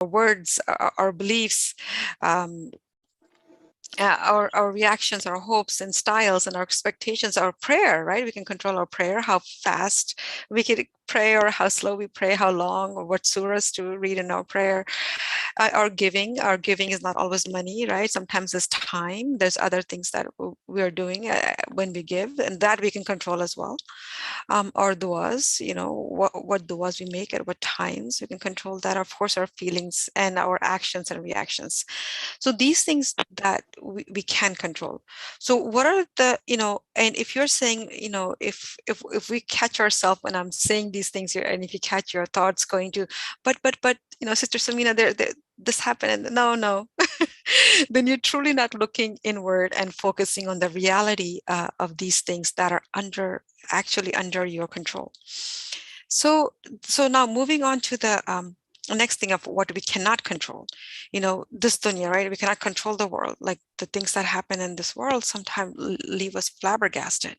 words, our beliefs, our reactions, our hopes and styles and our expectations, our prayer, right? We can control our prayer, how fast we can pray or how slow we pray, how long or what surahs to read in our prayer. Our giving is not always money, right? Sometimes it's time. There's other things that we are doing when we give, and that we can control as well. Our duas, what duas we make at what times, we can control that. Of course, our feelings and our actions and reactions. So these things that we can control. So what are the, and if you're saying, if we catch ourselves when I'm saying these things here, and if you catch your thoughts going to, but, Sister Sameena, this happened, and no, then you're truly not looking inward and focusing on the reality of these things that are actually under your control. So now moving on to the next thing of what we cannot control, this dunya, right? We cannot control the world. Like the things that happen in this world sometimes leave us flabbergasted,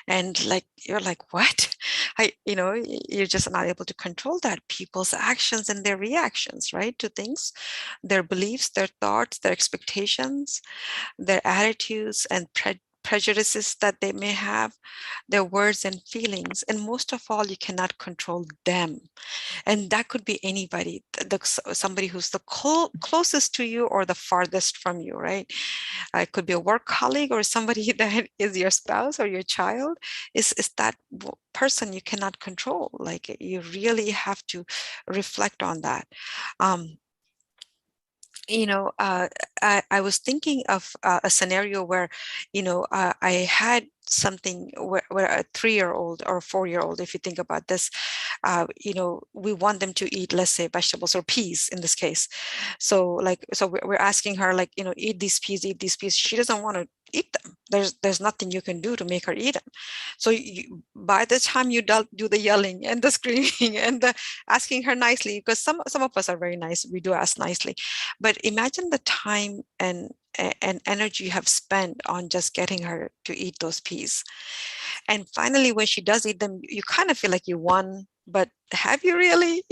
and like you're like, what? You're just not able to control that. People's actions and their reactions, right, to things, their beliefs, their thoughts, their expectations, their attitudes and prejudices that they may have, their words and feelings, and most of all, you cannot control them. And that could be anybody, somebody who's the closest to you or the farthest from you, right? It could be a work colleague or somebody that is your spouse or your child. Is that person you cannot control. Like you really have to reflect on that. um, I was thinking of a scenario where, I had something where a 3-year-old or a 4-year-old, if you think about this, we want them to eat, let's say, vegetables or peas in this case. So we're asking her, like, eat these peas, eat these peas. She doesn't want to eat them. There's nothing you can do to make her eat them. So by the time you do the yelling and the screaming and the asking her nicely, because some of us are very nice, we do ask nicely, but imagine the time and energy you have spent on just getting her to eat those peas. And finally, when she does eat them, you kind of feel like you won, but have you really?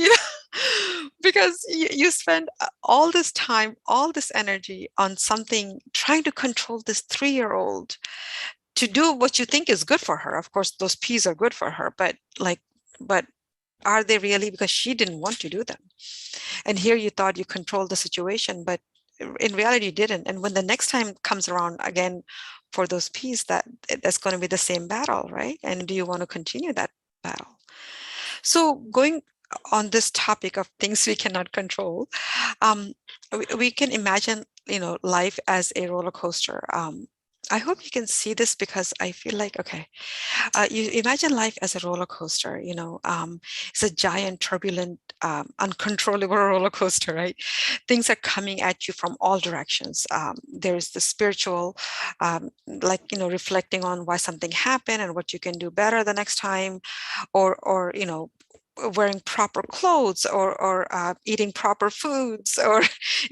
Because you spend all this time, all this energy on something, trying to control this 3-year-old to do what you think is good for her. Of course, those peas are good for her, but are they really? Because she didn't want to do them. And here you thought you controlled the situation, but in reality you didn't. And when the next time comes around again for those peas, that's going to be the same battle, right? And do you want to continue that battle? So going on this topic of things we cannot control, um, we can imagine, life as a roller coaster. I hope you can see this, because I feel like, okay, you imagine life as a roller coaster. It's a giant, turbulent, uncontrollable roller coaster, right? Things are coming at you from all directions. There's the spiritual, like, reflecting on why something happened and what you can do better the next time, or wearing proper clothes, or eating proper foods, or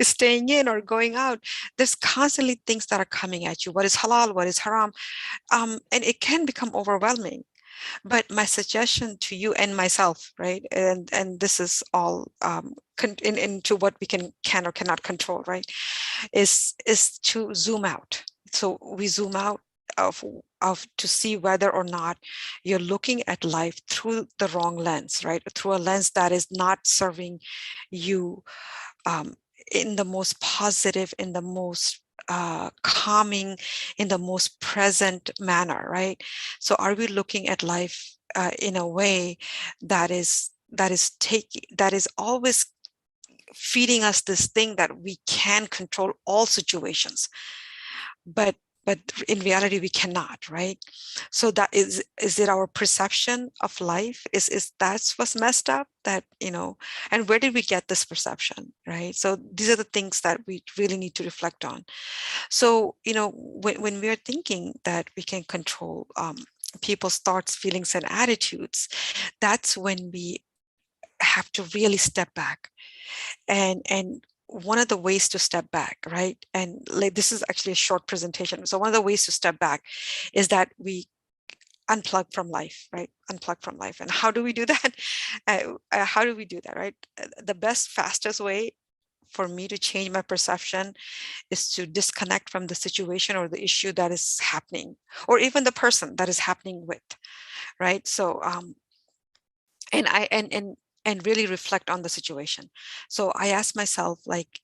staying in or going out. There's constantly things that are coming at you. What is halal? What is haram? And it can become overwhelming. But my suggestion to you and myself, right, and this is all into what we can or cannot control, right, is to zoom out. So we zoom out of to see whether or not you're looking at life through the wrong lens, right, through a lens that is not serving you um, in the most positive, in the most calming, in the most present manner, right? So are we looking at life in a way that is always feeding us this thing that we can control all situations, but in reality we cannot, right? So that is it our perception of life, is that's what's messed up, that and where did we get this perception, right? So these are the things that we really need to reflect on. So when we are thinking that we can control people's thoughts, feelings and attitudes, that's when we have to really step back. And one of the ways to step back, right, and like this is actually a short presentation, so one of the ways to step back is that we unplug from life, right? Unplug from life. And how do we do that? How do we do that, right? The best, fastest way for me to change my perception is to disconnect from the situation or the issue that is happening, or even the person that is happening with, right? So and I and really reflect on the situation. So I ask myself, like,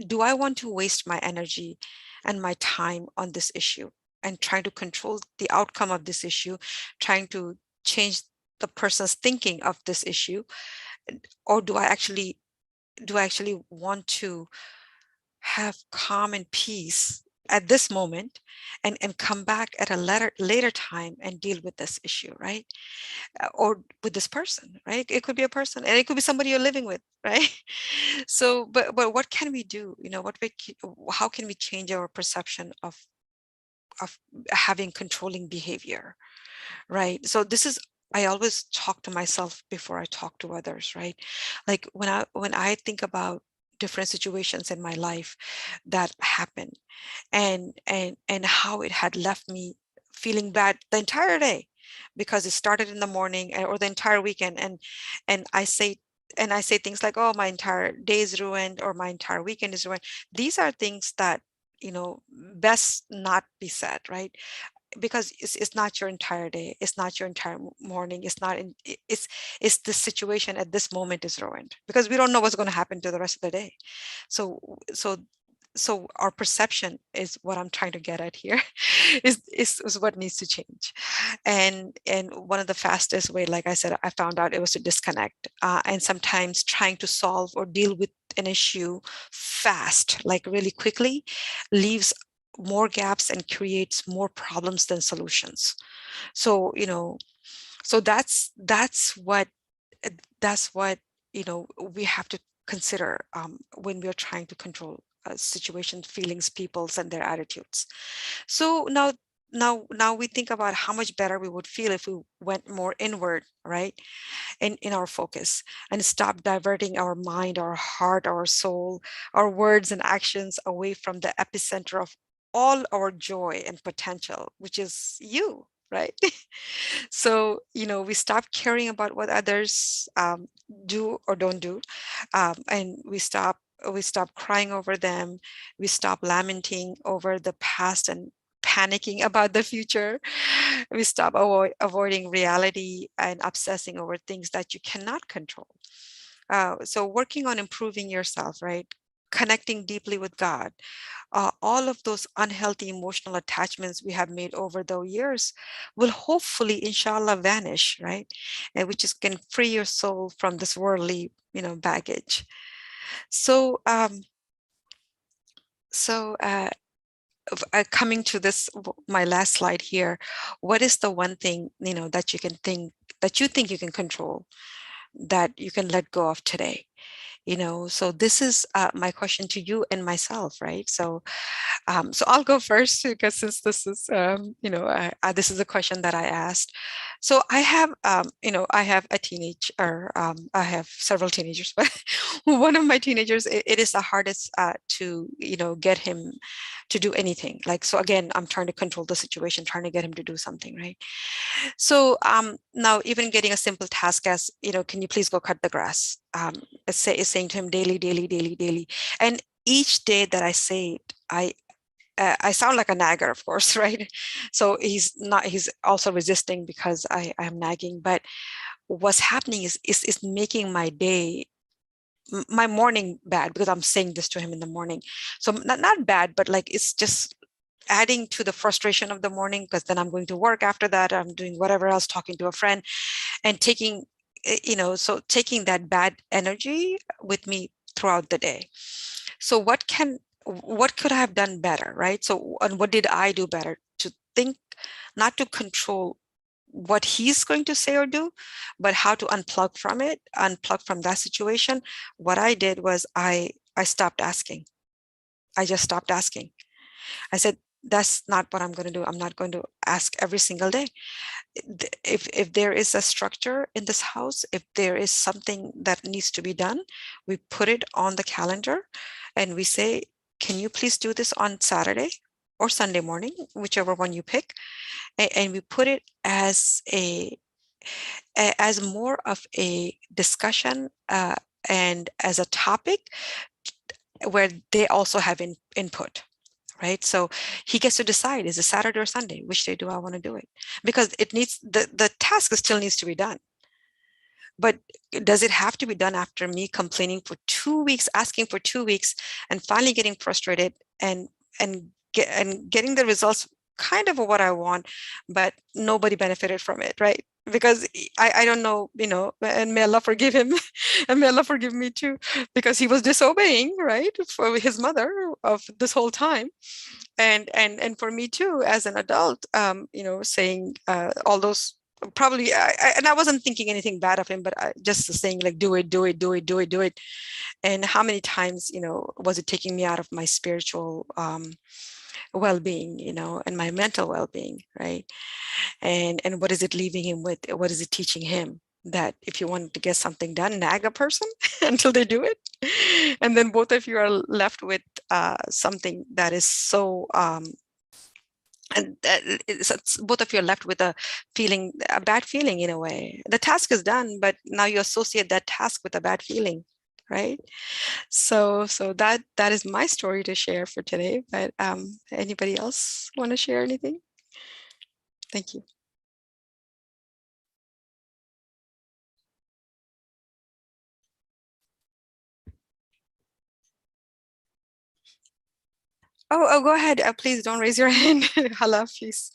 do I want to waste my energy and my time on this issue and trying to control the outcome of this issue, trying to change the person's thinking of this issue, or do I actually want to have calm and peace at this moment, and come back at a later time and deal with this issue, right? Or with this person, right? It could be a person, and it could be somebody you're living with, right? So but what can we do, how can we change our perception of having controlling behavior, right? So this is, I always talk to myself before I talk to others, right? Like when I think about different situations in my life that happened, and how it had left me feeling bad the entire day, because it started in the morning, or the entire weekend, and I say things like, oh, my entire day is ruined, or my entire weekend is ruined. These are things that, best not be said, right? Because it's not your entire day, it's not your entire morning, it's not in it's the situation at this moment is ruined, because we don't know what's going to happen to the rest of the day. So so so our perception is what I'm trying to get at here. Is what needs to change. And one of the fastest way, like I said, I found out, it was to disconnect, and sometimes trying to solve or deal with an issue fast, like really quickly, leaves more gaps and creates more problems than solutions. So, so that's what we have to consider, when we're trying to control situations, feelings, peoples, and their attitudes. So now we think about how much better we would feel if we went more inward, right? In our focus, and stop diverting our mind, our heart, our soul, our words and actions away from the epicenter of all our joy and potential, which is you, right? So, we stop caring about what others do or don't do, and we stop crying over them. We stop lamenting over the past and panicking about the future. We stop avoiding reality and obsessing over things that you cannot control. So working on improving yourself, right? Connecting deeply with God, all of those unhealthy emotional attachments we have made over the years will hopefully, inshallah, vanish, right? And which is can free your soul from this worldly, baggage. So, so coming to this, my last slide here, what is the one thing, that you think you can control, that you can let go of today? So this is my question to you and myself, right? So I'll go first, because since this is, this is a question that I asked. So I have a teenage, or I have several teenagers, but one of my teenagers, it is the hardest to, get him to do anything. Like, so again, I'm trying to control the situation, trying to get him to do something, right? So now even getting a simple task as, can you please go cut the grass? Is saying to him daily, daily, daily, daily. And each day that I say it, I sound like a nagger, of course, right? So he's also resisting because I'm nagging. But what's happening is making my day, my morning bad, because I'm saying this to him in the morning. So not bad, but like, it's just adding to the frustration of the morning, because then I'm going to work after that. I'm doing whatever else, talking to a friend, and so taking that bad energy with me throughout the day. So what could I have done better, right? So, and what did I do better to think, not to control what he's going to say or do, but how to unplug from that situation. What I did was I stopped asking. I just stopped asking. I said, that's not what I'm going to do. I'm not going to ask every single day. If there is a structure in this house, if there is something that needs to be done, we put it on the calendar, and we say, can you please do this on Saturday or Sunday morning, whichever one you pick. And we put it as as more of a discussion, and as a topic where they also have input, right? So he gets to decide, is it Saturday or Sunday? Which day do I want to do it? Because it needs, the task still needs to be done. But does it have to be done after me complaining for 2 weeks, asking for 2 weeks, and finally getting frustrated and getting the results kind of what I want, but nobody benefited from it, right? Because I don't know, and may Allah forgive him, and may Allah forgive me too, because he was disobeying, right, for his mother of this whole time, and for me too as an adult, saying all those, probably and I wasn't thinking anything bad of him, but just saying like, do it, do it, do it, do it, do it. And how many times, was it taking me out of my spiritual well-being, and my mental well-being, right? And what is it leaving him with? What is it teaching him? That if you want to get something done, nag a person until they do it, and then both of you are left with something that is so and both of you are left with a feeling, a bad feeling. In a way, the task is done, but now you associate that task with a bad feeling, right? So that is my story to share for today. But anybody else want to share anything? Thank you. Oh, go ahead. Please don't raise your hand. Hala, please.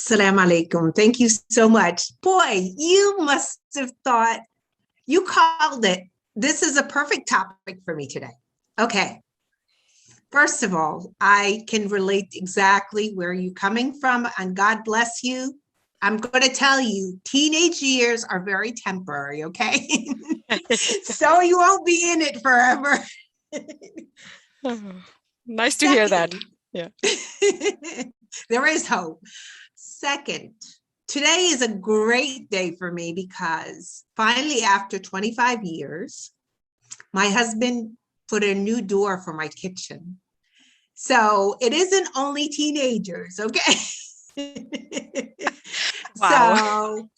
Assalamu alaikum. Thank you so much. Boy, you must have thought, you called it. This is a perfect topic for me today. Okay. First of all, I can relate exactly where you're coming from, and God bless you. I'm going to tell you, teenage years are very temporary, okay? So you won't be in it forever. Nice to hear that. Yeah. There is hope. Second, today is a great day for me because finally, after 25 years, my husband put a new door for my kitchen. So it isn't only teenagers, okay? Wow.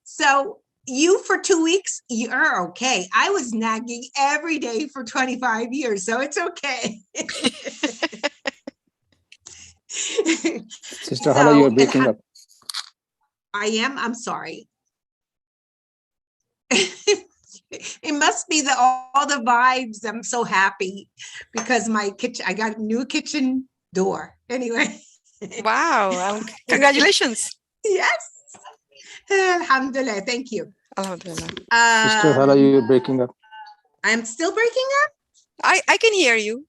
So you for 2 weeks, you're okay. I was nagging every day for 25 years, so it's okay. Sister Hala, you're breaking up. I am? I'm sorry. It must be all the vibes. I'm so happy because my kitchen, I got a new kitchen door. Anyway. Wow. Congratulations. Yes. Alhamdulillah. Thank you. Alhamdulillah. Sister Hala, you're breaking up. I'm still breaking up? I can hear you.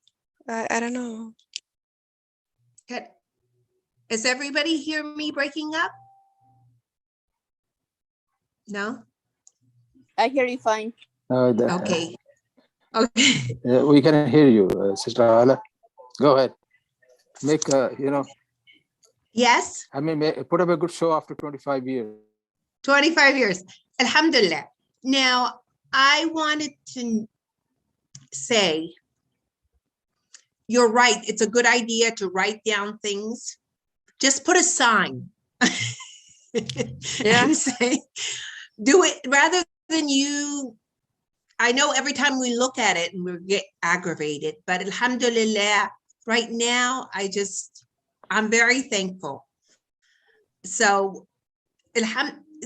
I don't know. Good. Does everybody hear me breaking up? No? I hear you fine. Okay. Okay. We can hear you, Sister Hala. Go ahead. Make, Yes? I mean, put up a good show after 25 years. 25 years. Alhamdulillah. Now, I wanted to say, you're right. It's a good idea to write down things. Just put a sign. Yeah. And say, do it rather than you. I know every time we look at it and we get aggravated, but alhamdulillah, right now, I'm very thankful. So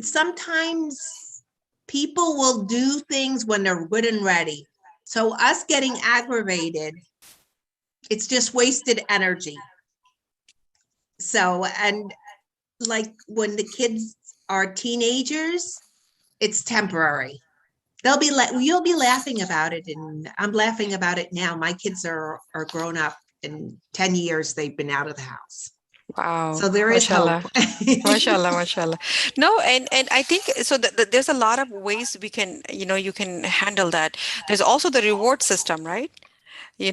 sometimes people will do things when they're good and ready. So us getting aggravated, it's just wasted energy. So, and like when the kids are teenagers, it's temporary. You'll be laughing about it, and I'm laughing about it now. My kids are grown up. In 10 years, they've been out of the house. Wow. So there is Mashallah. hope. Mashallah, mashallah. No, and I think so there's a lot of ways we can, you can handle that. There's also the reward system, right? You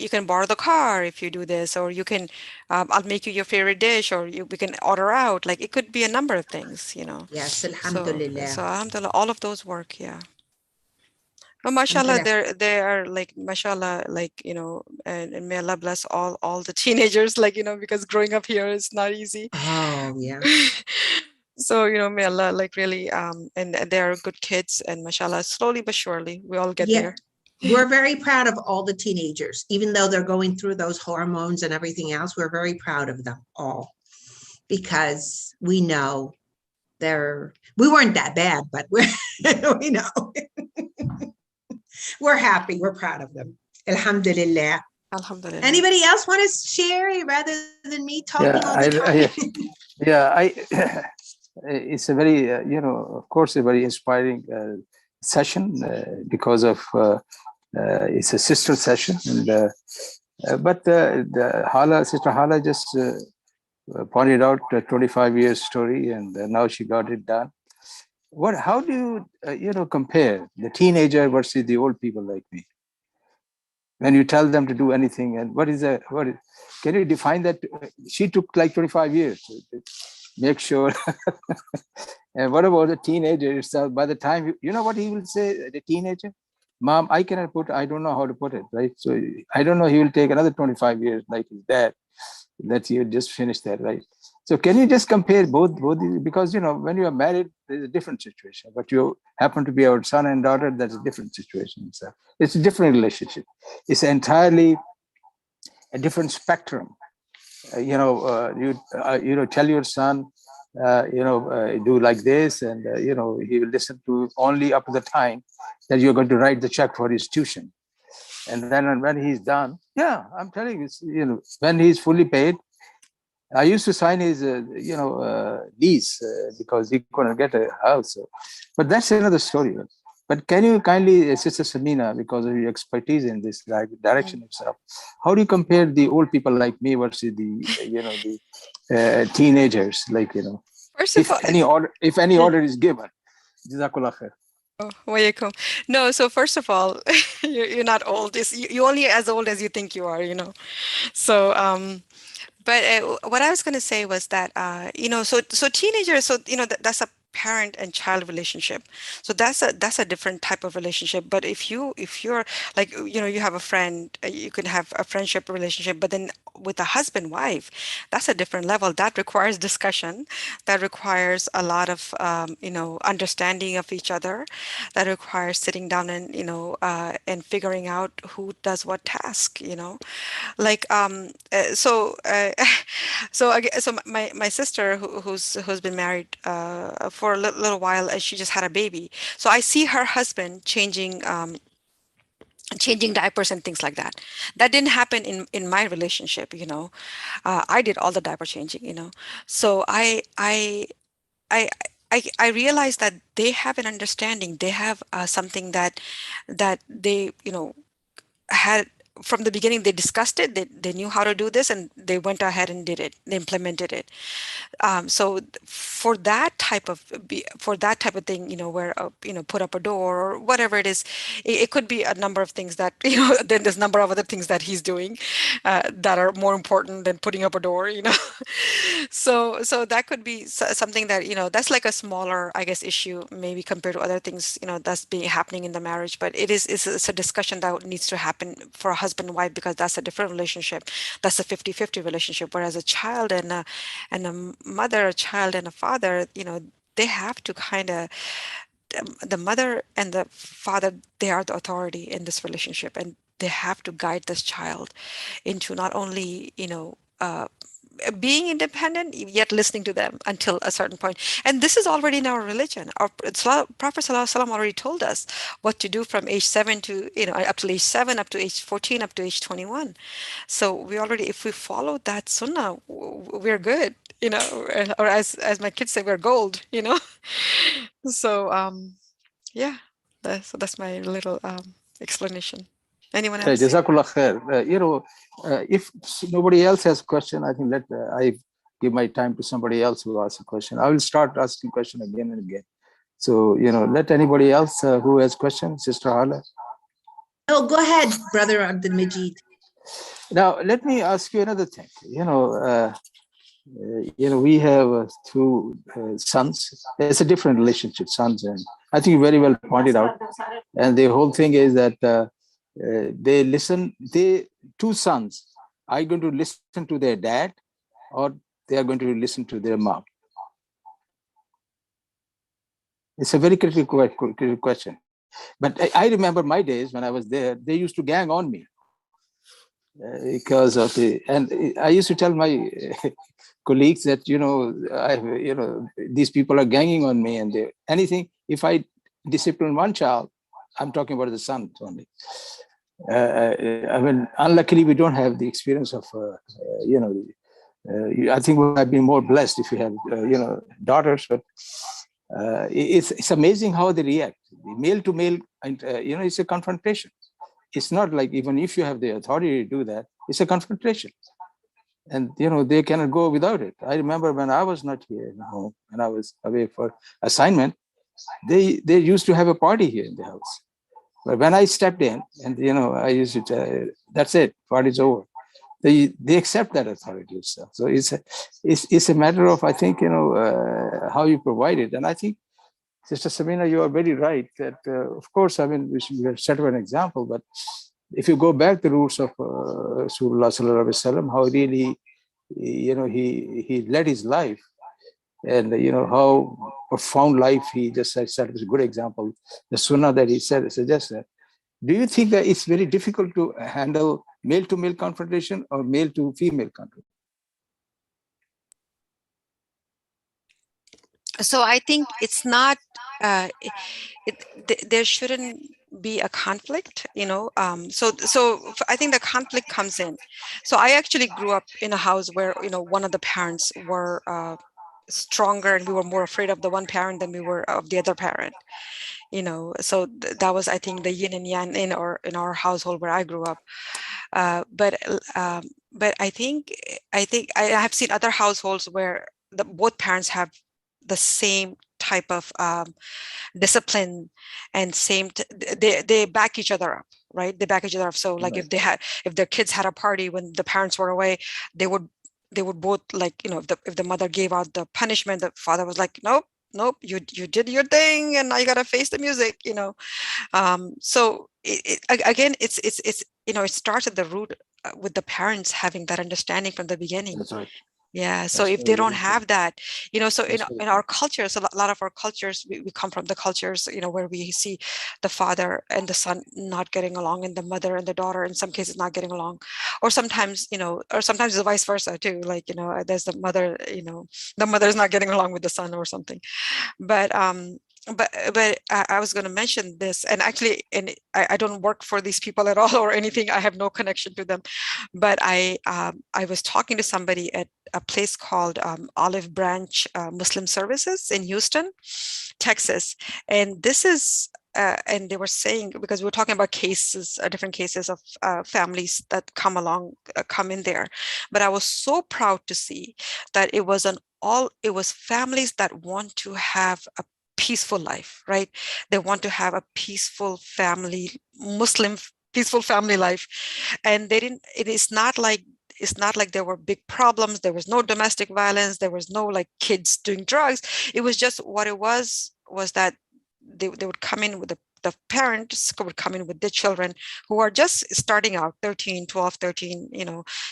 can borrow the car if you do this, or you can, I'll make you your favorite dish, or we can order out. Like it could be a number of things, Yes, So alhamdulillah. alhamdulillah, all of those work, yeah. But mashallah, Alhamdulillah. they are like, mashallah, like, and may Allah bless all the teenagers, like, because growing up here is not easy. Oh, yeah. So, may Allah like really, and they are good kids, and mashallah, slowly but surely, we all get Yeah. there. we're very proud of all the teenagers, even though they're going through those hormones and everything else. We're very proud of them all because we know we weren't that bad, but we know. We're happy. We're proud of them. Alhamdulillah. Alhamdulillah. Anybody else want to share rather than me talking Yeah, all the time? it's a very, of course, a very inspiring session because of it's a sister session, and but Sister Hala just pointed out a 25 years story, and now she got it done. How do you, compare the teenager versus the old people like me? When you tell them to do anything, and can you define that? She took like 25 years to make sure. And what about the teenager itself? By the time, you know what he will say, the teenager? Mom, I don't know how to put it, right? So I don't know, he will take another 25 years like his dad, that you just finished that, right? So can you just compare both these? Because, when you are married, there's a different situation, but you happen to be our son and daughter, that's a different situation. So it's a different relationship. It's entirely a different spectrum. You tell your son, do like this, and he will listen to only up to the time that you're going to write the check for his tuition. And then when he's done, yeah, I'm telling you, when he's fully paid, I used to sign his, lease because he couldn't get a house. But that's another story. But can you kindly, Sister Sameena, because of your expertise in this direction itself, how do you compare the old people like me versus the teenagers? First of all, if any order is given. Jazakallah khair. oh, walaikum. No, so first of all, you're not old. You're only as old as you think you are. So, but what I was going to say was that, so teenagers, so, that's a parent and child relationship. So that's a different type of relationship. But if you're like, you have a friend, you can have a friendship relationship, but then with a husband, wife, that's a different level. That requires discussion. That requires a lot of, understanding of each other. That requires sitting down and figuring out who does what task. Like so my sister who's been married for a little while, and she just had a baby, so I see her husband changing diapers and things like that. That didn't happen in my relationship. I did all the diaper changing. So I realized that they have an understanding. They have something that they had from the beginning. They discussed it. They knew how to do this, and they went ahead and did it. They implemented it. For that type of thing, where put up a door or whatever it is, it could be a number of things that then there's a number of other things that he's doing that are more important than putting up a door. So that could be something that that's like a smaller, I guess, issue maybe compared to other things that's being happening in the marriage. But it's a discussion that needs to happen for a husband and wife, because that's a different relationship. That's a 50-50 relationship. Whereas a child and a mother, a child, and a father, they have to kind of, the mother and the father, they are the authority in this relationship, and they have to guide this child into not only, being independent, yet listening to them until a certain point. And this is already in our religion. Our Prophet ﷺ already told us what to do from age 7 to, up to age 7, up to age 14, up to age 21. So if we follow that sunnah, we're good, or as my kids say, we're gold. So, yeah, that's my little explanation. Anyone else? Jazakallah khair. If nobody else has a question, I think I give my time to somebody else who asks a question. I will start asking question again and again. So, let anybody else who has questions, Sister Hala. Oh, go ahead, Brother Abdul Majid. Now, let me ask you another thing. We have two sons. It's a different relationship, sons, and I think you very well pointed out. And the whole thing is that they listen. Two sons are going to listen to their dad, or they are going to listen to their mom. It's a very critical question. But I remember my days when I was there, they used to gang on me because of the, and I used to tell my colleagues that, these people are ganging on me, and they, anything, if I discipline one child, I'm talking about the son only. I mean, unluckily, we don't have the experience of, I think we might be more blessed if you have, daughters, but it's amazing how they react. Male to male, it's a confrontation. It's not like, even if you have the authority to do that, it's a confrontation. And, they cannot go without it. I remember when I was not here in home, and I was away for assignment, they used to have a party here in the house. But when I stepped in, and, I used to tell, that's it, party's over. They accept that authority itself. So it's a matter of, I think, how you provide it. And I think, Sister Sameena, you are very right that, of course, I mean, we should set an example, but if you go back the roots of Rasulullah Sallallahu Alaihi Wasallam, how really, he led his life, and, how profound life he just said was a good example. The sunnah that he said suggests that. Do you think that it's very difficult to handle male to male confrontation or male to female confrontation? So I think it's not, there shouldn't be a conflict, so I think the conflict comes in. So I actually grew up in a house where, one of the parents were stronger, and we were more afraid of the one parent than we were of the other parent. So that was, I think, the yin and yang in our household where I grew up. But I think I have seen other households where both parents have the same type of discipline, and they back each other up, right? They back each other up. So like, Right. if their kids had a party when the parents were away, they would both, like, if the mother gave out the punishment, the father was like, nope, you did your thing, and now you got to face the music. So again, it's it starts at the root, with the parents having that understanding from the beginning. That's right. Yeah. So That's if they very don't true. have that, so That's in our cultures, a lot of our cultures, we come from the cultures, where we see the father and the son not getting along, and the mother and the daughter, in some cases, not getting along, or sometimes, or sometimes the vice versa too. Like, there's the mother, the mother is not getting along with the son or something. But I was going to mention this, and actually, I don't work for these people at all or anything. I have no connection to them, but I was talking to somebody at a place called Olive Branch Muslim Services in Houston, Texas, and this is. And they were saying, because we were talking about cases, different cases of families that come in there, but I was so proud to see that it was families that want to have a peaceful life, right? They want to have a peaceful family, Muslim peaceful family life. And it's not like there were big problems. There was no domestic violence. There was no like kids doing drugs. It was just, what it was that they would come in with the parents would come in with the children who are just starting out, 13, 12, 13,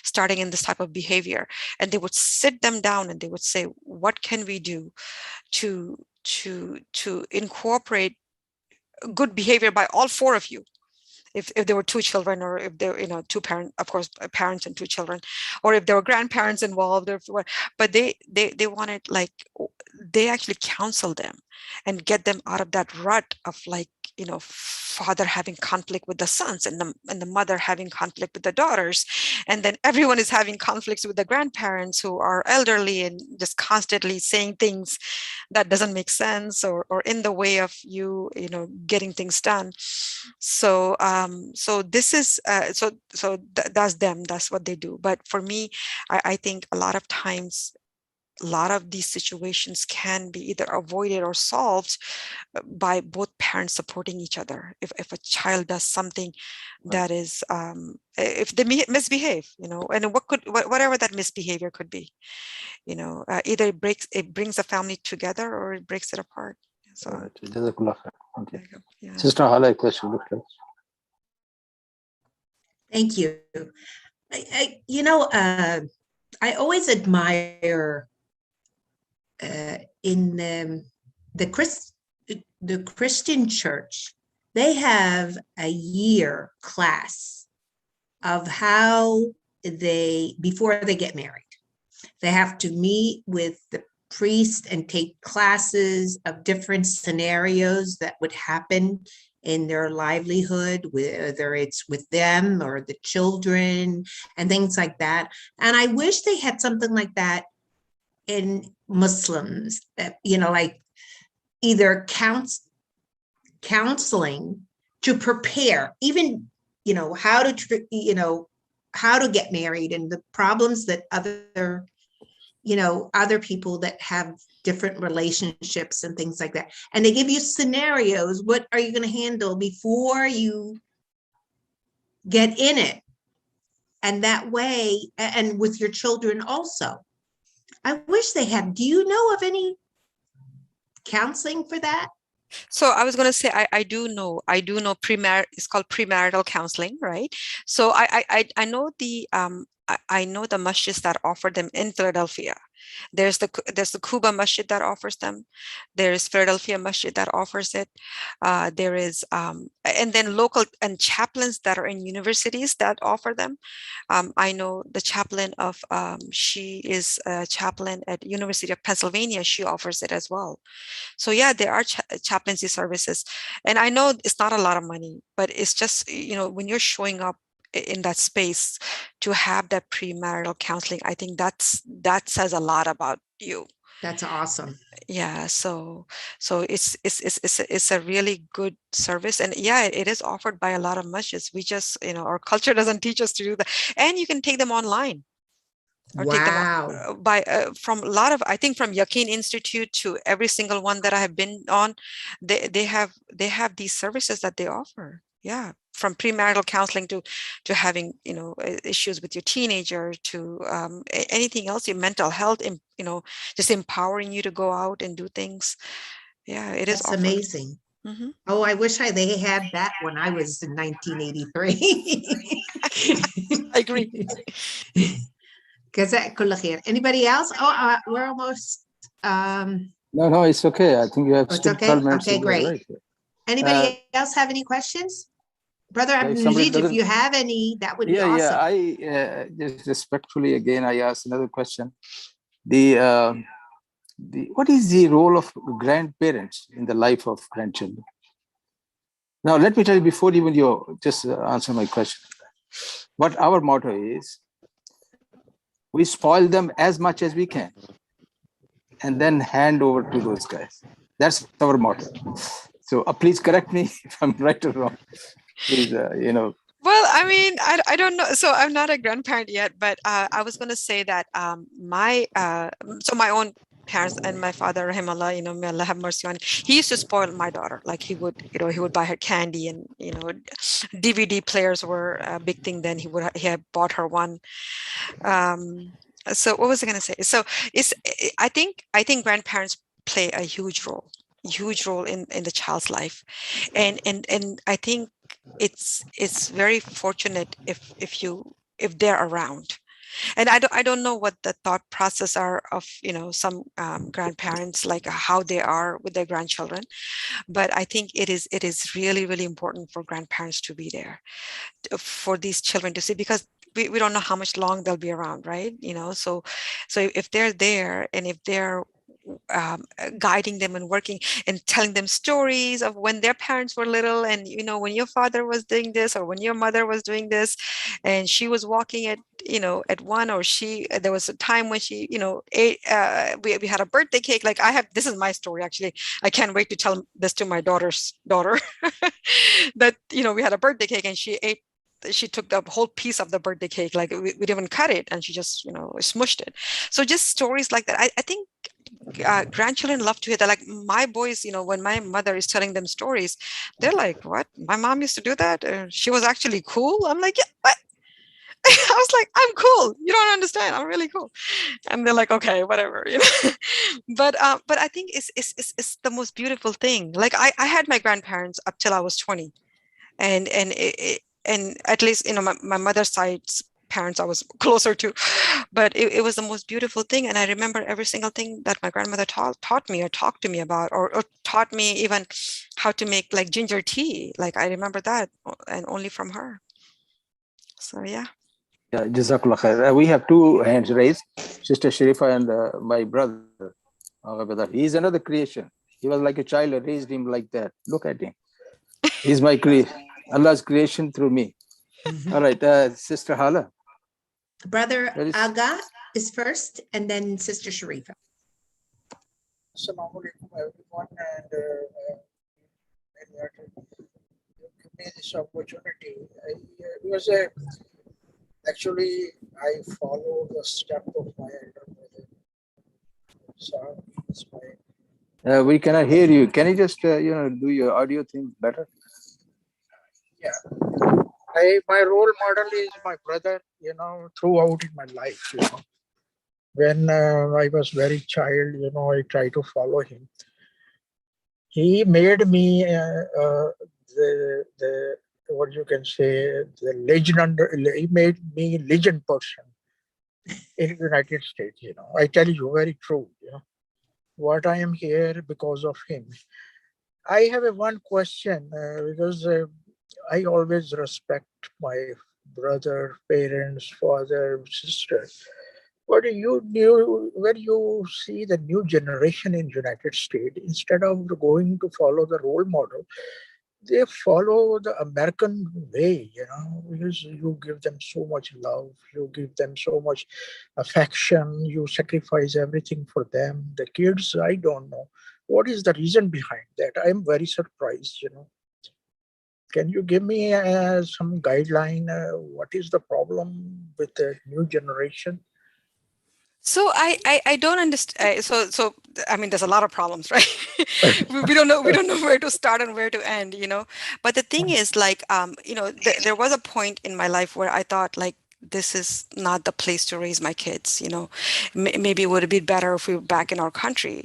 starting in this type of behavior. And they would sit them down and they would say, what can we do to incorporate good behavior by all four of you? If there were two children, or if there, two parents, of course, parents and two children, or if there were grandparents involved, but they wanted, like, they actually counsel them and get them out of that rut of, like, father having conflict with the sons, and the mother having conflict with the daughters, and then everyone is having conflicts with the grandparents who are elderly and just constantly saying things that doesn't make sense, or in the way of you getting things done. So this is that's them, that's what they do. But for me, I think a lot of times, a lot of these situations can be either avoided or solved by both parents supporting each other. If a child does something that is, if they misbehave, and whatever that misbehavior could be, either it brings a family together, or it breaks it apart. So All right. Jazakallah khair. Okay. there you go. Yeah. Sister Hala, question. Look like. Thank you. I always admire in the Christian church, they have a year class of how before they get married, they have to meet with the priest and take classes of different scenarios that would happen in their livelihood, whether it's with them or the children and things like that. And I wish they had something like that in Muslims, like either counseling to prepare, even, how to get married and the problems that other people that have different relationships and things like that. And they give you scenarios. What are you going to handle before you get in it? And that way, and with your children also. I wish they had. Do you know of any counseling for that? So I was going to say, I do know it's called premarital counseling, right? So I know I know the masjids that offer them in Philadelphia. There's the Kuba Masjid that offers them. There's Philadelphia Masjid that offers it. There is and then local and chaplains that are in universities that offer them. I know the chaplain of she is a chaplain at University of Pennsylvania. She offers it as well. So yeah, there are chaplaincy services, and I know it's not a lot of money, but it's just, when you're showing up in that space to have that premarital counseling, I think that says a lot about you. That's awesome. Yeah, so it's a really good service, and yeah, it is offered by a lot of masjids. We just, our culture doesn't teach us to do that, and you can take them online. Or take them by from a lot of, I think, from Yaqeen Institute to every single one that I have been on, they have these services that they offer. Yeah, from premarital counseling to having, issues with your teenager, to anything else, your mental health, just empowering you to go out and do things. Yeah, it is That's offered. amazing. Mm-hmm. Oh, I wish they had that when I was in 1983. I agree. Anybody else? Oh, we're almost. No, it's okay. I think you have still okay? 12 minutes. Okay, great. Right? Anybody else have any questions? Brother Abdul-Majid, if you have any, that would be awesome. Yeah, I just respectfully, again, I ask another question. What is the role of grandparents in the life of grandchildren? Now, let me tell you, before even you just answer my question, what our motto is: we spoil them as much as we can and then hand over to those guys. That's our motto. So please correct me if I'm right or wrong. Please, Well, I mean, I don't know. So I'm not a grandparent yet, but I was going to say that my own parents and my father, rahimahullah, may Allah have mercy on him, he used to spoil my daughter. Like he would buy her candy, and DVD players were a big thing then. He had bought her one. So what was I going to say? So I think grandparents play a huge role in the child's life, and I think it's very fortunate if they're around. And I don't know what the thought process are of some grandparents, like how they are with their grandchildren, but I think it is really, really important for grandparents to be there for these children to see, because we don't know how much long they'll be around, right? So if they're there, and if they're guiding them and working and telling them stories of when their parents were little, and when your father was doing this, or when your mother was doing this, and she was walking at one, or there was a time when she ate, we had a birthday cake. Like this is my story, actually. I can't wait to tell this to my daughter's daughter. That we had a birthday cake, and she took the whole piece of the birthday cake, like we didn't even cut it, and she just smushed it. So just stories like that. I think grandchildren love to hear that. Like my boys, when my mother is telling them stories, they're like, what, my mom used to do that? She was actually cool. I'm like, yeah, what? I was like, I'm cool, you don't understand, I'm really cool. And they're like, okay, whatever. But I think it's the most beautiful thing. Like I had my grandparents up till I was 20, and at least my mother's side's parents I was closer to. But it was the most beautiful thing. And I remember every single thing that my grandmother taught me or talked to me about, or taught me even how to make like ginger tea. Like I remember that, and only from her. So yeah. Yeah, Jazakallah khair. We have two hands raised, Sister Sharifa and my brother. He's another creation. He was like a child. I raised him like that. Look at him. He's my Allah's creation through me. All right, Sister Hala. Brother Aga is first, and then Sister Sharifa. Assalamu alaikum everyone, and give me this opportunity. Actually, I follow the step of my elder brother. So he's my. We cannot hear you. Can you just do your audio thing better? Yeah, my role model is my brother. Throughout in my life. When I was very child, I try to follow him. He made me the what you can say, the legend. He made me legend person in United States. I tell you very true. What I am here because of him. I have one question because I always respect my brother, parents, father, sister. What do you do when you see the new generation in United States? Instead of going to follow the role model, they follow the American way, because you give them so much love, you give them so much affection, you sacrifice everything for them. The kids, I don't know. What is the reason behind that? I'm very surprised. Can you give me some guideline? What is the problem with the new generation? So I don't understand. So I mean, there's a lot of problems, right? We don't know where to start and where to end, But the thing is, like, there was a point in my life where I thought, like, this is not the place to raise my kids, Maybe it would have been better if we were back in our country,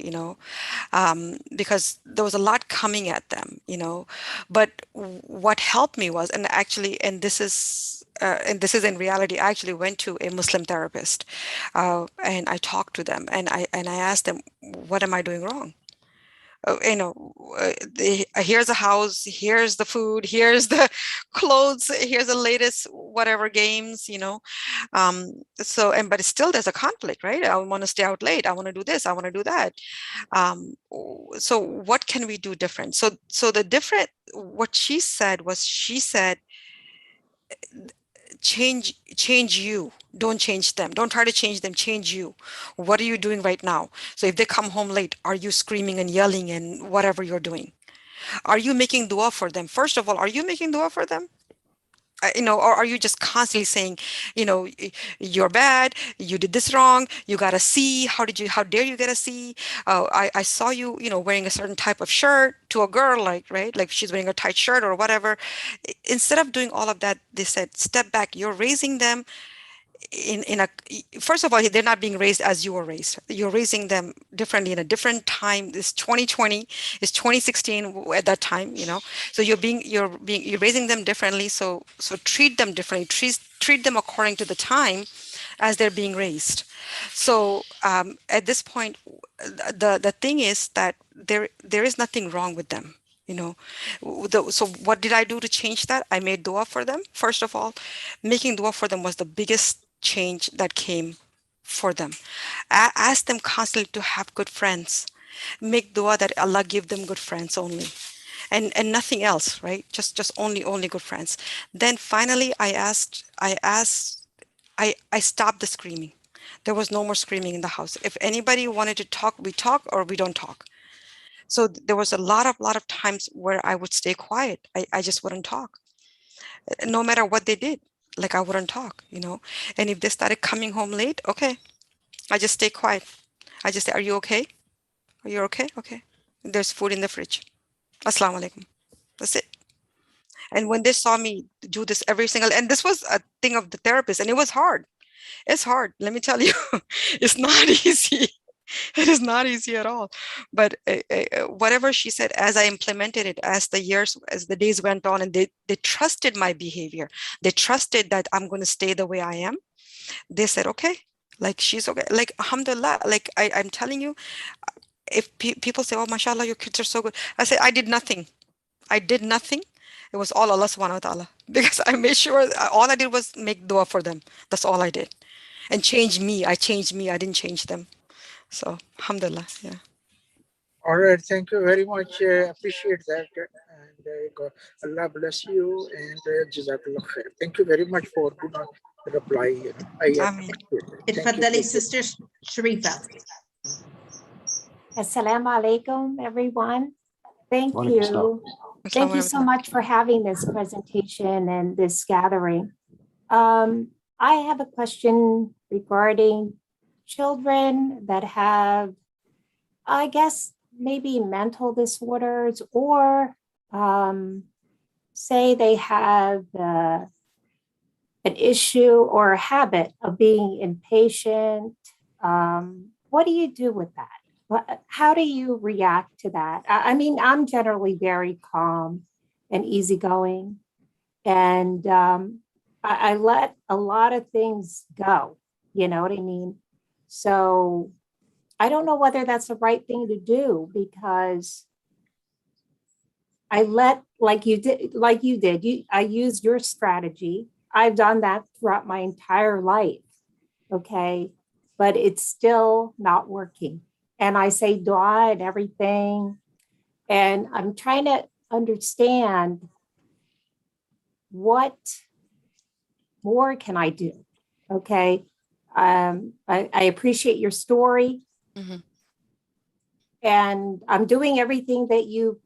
because there was a lot coming at them, But what helped me was, and this is in reality, I actually went to a Muslim therapist, and I talked to them, and I asked them, what am I doing wrong? Here's a house, here's the food, here's the clothes, here's the latest whatever games, but still there's a conflict, right? I want to stay out late, I want to do this, I want to do that. So what can we do different? So the different, what she said, change you, don't change them, don't try to change them, change you. What are you doing right now? So if they come home late, are you screaming and yelling and whatever you're doing? Are you making dua for them? First of all, are you making dua for them? Or are you just constantly saying, you're bad, you did this wrong, you got a C, how dare you get a C? I saw you, wearing a certain type of shirt to a girl, like, right? Like she's wearing a tight shirt or whatever. Instead of doing all of that, they said, step back. You're raising them in a first of all, they're not being raised as you were raised. You're raising them differently in a different time. This 2020 is 2016 at that time, so you're raising them differently. So treat them differently, treat them according to the time as they're being raised. So at this point, the thing is that there is nothing wrong with them. So what did I do to change that? I made dua for them. First of all, making dua for them was the biggest change that came for them. Ask them constantly to have good friends. Make dua that Allah give them good friends only, and nothing else, right? Just only good friends. Then finally, I stopped the screaming. There was no more screaming in the house. If anybody wanted to talk, we talk or we don't talk. So there was a lot of times where I would stay quiet. I just wouldn't talk, no matter what they did. Like I wouldn't talk. And if they started coming home late, okay, I just stay quiet. I just say, "Are you okay? Are you okay? Okay. There's food in the fridge. Assalamu alaikum." That's it. And when they saw me do this every single, and this was a thing of the therapist, and it was hard. It's hard. Let me tell you, it's not easy. It is not easy at all. But whatever she said, as I implemented it, as the days went on, and they trusted my behavior, they trusted that I'm going to stay the way I am. They said, okay, like she's okay. Like, alhamdulillah, like I'm telling you, if people say, oh, mashallah, your kids are so good. I say, I did nothing. I did nothing. It was all Allah subhanahu wa ta'ala. Because I made sure all I did was make dua for them. That's all I did. And change me. I changed me. I didn't change them. So, alhamdulillah, yeah. All right, thank you very much. Appreciate that. And Allah bless you and Jazakallah khair. Thank you very much for good reply. I Ameen. appreciate it. Thank Tfaddali, you. Sister Sharifa. Assalamu alaikum, everyone. Thank Walaikum you. salam. Thank you so much for having this presentation and this gathering. I have a question regarding children that have, I guess, maybe mental disorders, or say they have an issue or a habit of being impatient. What do you do with that? How do you react to that? I mean, I'm generally very calm and easygoing, and I let a lot of things go. You know what I mean? So I don't know whether that's the right thing to do, because I let, like you did, I used your strategy. I've done that throughout my entire life. Okay. But it's still not working. And I say dua and everything. And I'm trying to understand, what more can I do? Okay. I appreciate your story. Mhm. And I'm doing everything that you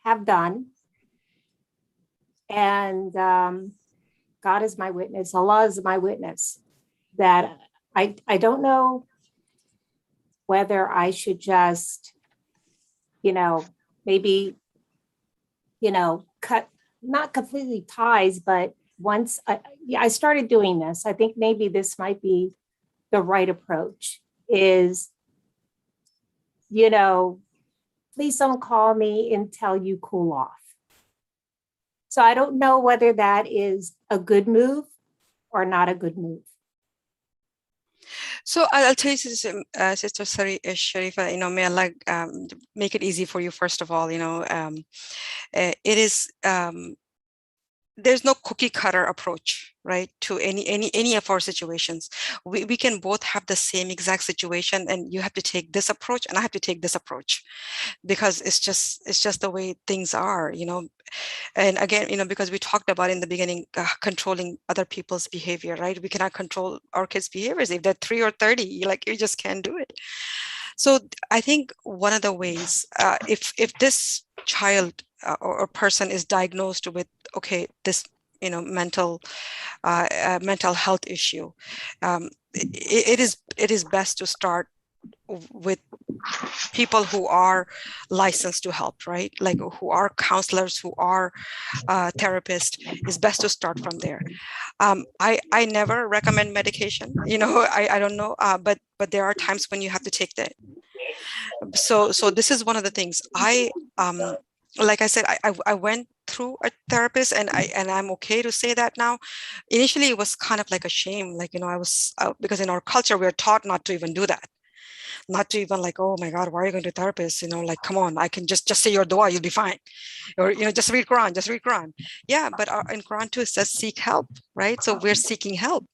have done. And God is my witness, Allah is my witness, that I don't know whether I should just, maybe, cut, not completely ties, but once I started doing this, I think maybe this might be the right approach, is, please don't call me until you cool off. So I don't know whether that is a good move or not a good move. So I'll tell you, Sister Sharifa, may Allah make it easy for you, first of all. It is, there's no cookie cutter approach, right, to any of our situations. We can both have the same exact situation, and you have to take this approach and I have to take this approach, because it's just the way things are. And again, because we talked about in the beginning, controlling other people's behavior, right? We cannot control our kids' behaviors. If they're 3 or 30, you just can't do it. So I think one of the ways, if this child or person is diagnosed with, okay, this mental health issue, it is best to start with people who are licensed to help, right? Like, who are counselors, who are therapists. It's best to start from there. I never recommend medication. I don't know, but there are times when you have to take that. So this is one of the things. Like I said, I went through a therapist, and I'm okay to say that now. Initially, it was kind of like a shame, I was, because in our culture we're taught not to even do that, not to even, like, oh my God, why are you going to therapist? Come on, I can just say your dua, you'll be fine, or just read Quran. Yeah, but in Quran too, it says seek help, right? So we're seeking help.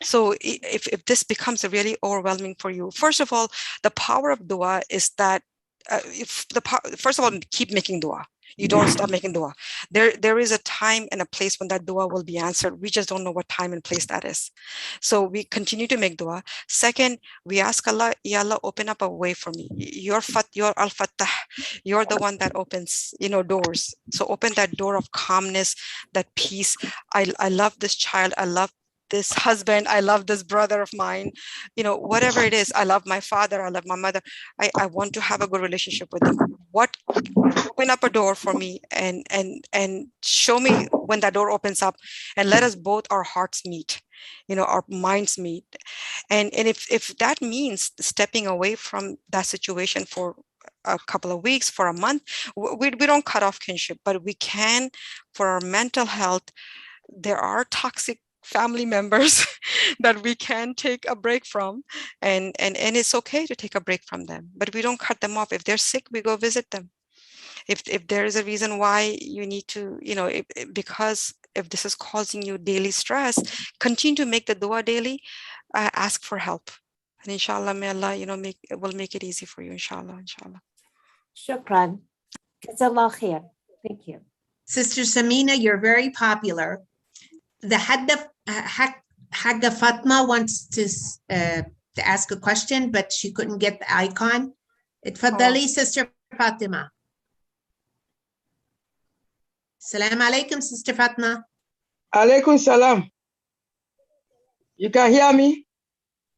So if this becomes really overwhelming for you, first of all, the power of dua is that, first of all, keep making dua. You don't stop making dua. There is a time and a place when that dua will be answered. We just don't know what time and place that is. So we continue to make dua. Second, we ask Allah, Ya Allah, open up a way for me. You're Al-Fattah. You're the one that opens, doors. So open that door of calmness, that peace. I love this child. I love this husband. I love this brother of mine. Whatever it is, I love my father. I love my mother. I want to have a good relationship with them. Open up a door for me, and show me when that door opens up, and let us both, our hearts meet. our minds meet. And if that means stepping away from that situation for a couple of weeks, for a month, we don't cut off kinship, but we can, for our mental health, there are toxic family members that we can take a break from, and it's okay to take a break from them, but we don't cut them off. If they're sick, we go visit them. If there is a reason why you need to, because if this is causing you daily stress, continue to make the dua daily, ask for help, and inshallah, may Allah, will make it easy for you, inshallah. Shukran. Jazakallah khair. Thank you. Sister Sameena, you're very popular. The Hagga Fatma wants to ask a question, but she couldn't get the icon. Itfadali, Sister Fatima. Assalamu alaikum, Sister Fatma. Alaikum salam. You can hear me?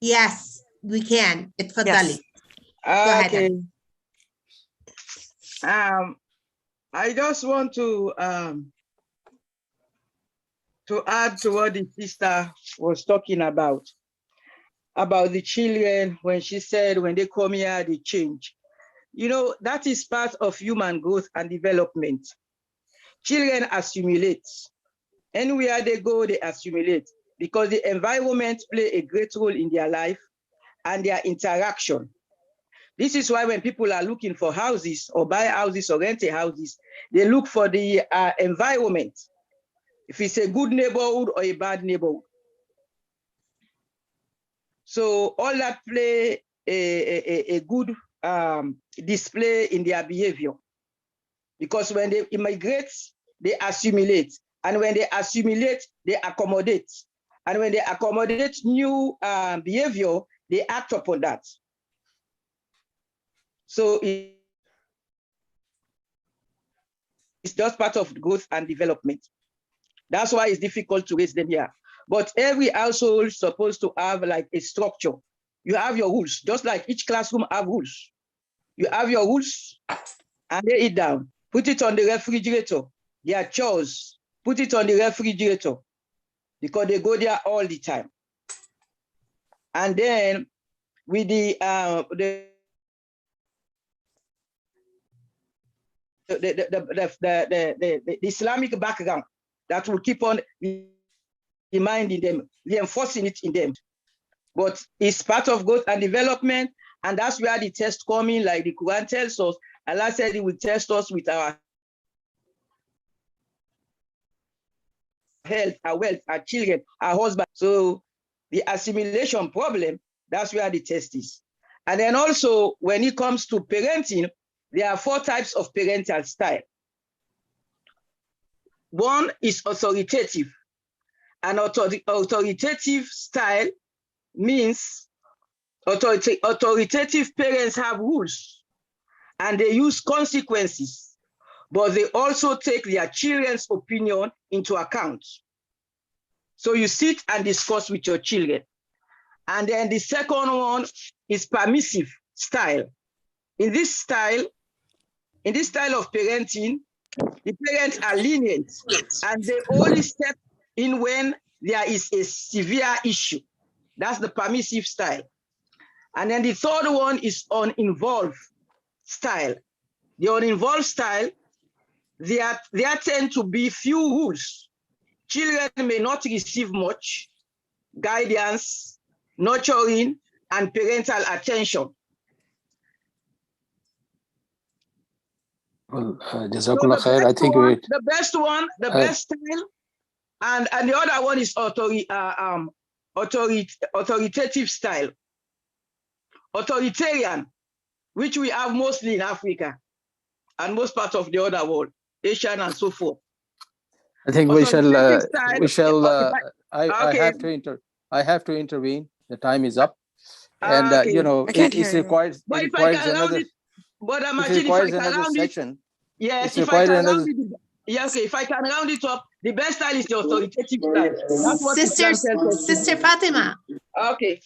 Yes, we can. Itfadali. Yes. Okay. I just want to add to what the sister was talking about the children, when she said when they come here, they change. That is part of human growth and development. Children assimilate. Anywhere they go, they assimilate, because the environment play a great role in their life and their interaction. This is why when people are looking for houses or buy houses or rent houses, they look for the environment. If it's a good neighborhood or a bad neighborhood. So all that play a good display in their behavior. Because when they immigrate, they assimilate. And when they assimilate, they accommodate. And when they accommodate new behavior, they act upon that. So it's just part of growth and development. That's why it's difficult to raise them here. But every household is supposed to have like a structure. You have your rules, just like each classroom have rules. You have your rules and they eat down. Put it on the refrigerator. Their chores, put it on the refrigerator because they go there all the time. And then with the Islamic background that will keep on reminding them, reinforcing it in them. But it's part of growth and development, and that's where the test come in, like the Quran tells us. Allah said He will test us with our health, our wealth, our children, our husband. So the assimilation problem, that's where the test is. And then also, when it comes to parenting, there are 4 types of parental style. One is authoritative. An authoritative style means authoritative parents have rules and they use consequences, but they also take their children's opinion into account. So you sit and discuss with your children. And then the second one is permissive style. In this style of parenting, the parents are lenient and they only step in when there is a severe issue. That's the permissive style. And then the third one is uninvolved style. The uninvolved style, there tend to be few rules. Children may not receive much guidance, nurturing, and parental attention. Well, Jazakallah khair. I think the best one, the best style, and the other one is authoritative style. Authoritarian, which we have mostly in Africa and most parts of the other world, Asian and so forth. I think we shall. I have to intervene. The time is up, and it requires. But if I can round it, but I'm actually, if I can round it, yes, if I can round it, yeah, okay. If I can round it up, the best style is the authoritative style. That's what Sister Fatima. Okay,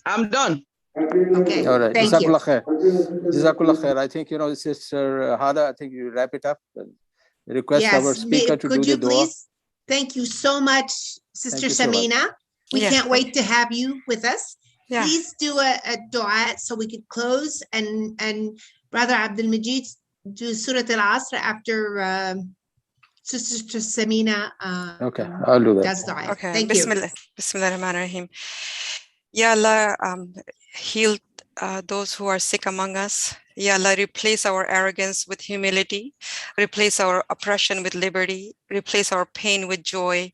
I'm done. Okay. All right. Thank you. Jazakallah khair. I think Sister Hada, I think you wrap it up. request our speaker to could do you the dua. please? Thank you so much, Sister you so much. Sameena. We Yeah, can't wait to have you with us. yeah. Please do a dua so we could close, and Brother Abdul Majid do Surah Al-Asr after Sister Sameena Okay, I'll do that. does dua. Okay. Thank you. Bismillah ar-Rahman ar-Rahim. Ya Allah, heal those who are sick among us. Ya Allah, replace our arrogance with humility, replace our oppression with liberty, replace our pain with joy,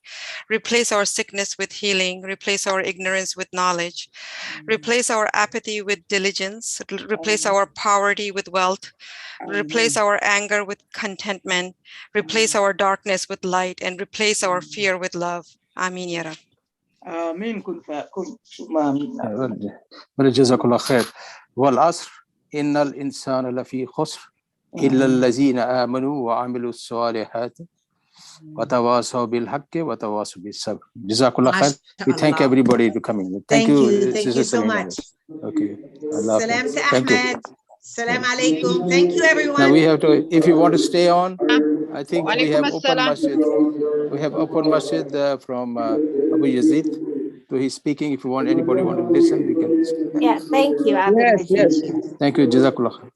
replace our sickness with healing, replace our ignorance with knowledge, replace our apathy with diligence, replace our poverty with wealth, replace our anger with contentment, replace our darkness with light, and replace our fear with love. Ameen ya Rab. آمين كن فيكون ثم آمين. جزاك الله خير. والعصر إن الإنسان لفي خسر إلا الذين آمنوا وعملوا الصالحات وتواصوا بالحق وتواصوا بالصبر. جزاك الله خير. We thank everybody to coming. Thank you. Thank you so much. Okay. Salam to Ahmed. Salam alaikum. Thank you, everyone. Now we have to, if you want to stay on, I think we have open masjid. We have open masjid from Abu Yazid. So he's speaking. If you want, anybody want to listen, we can listen. Yeah, thank you, Abdul Yes, Majid. yes. Thank you. Jazakallah khair.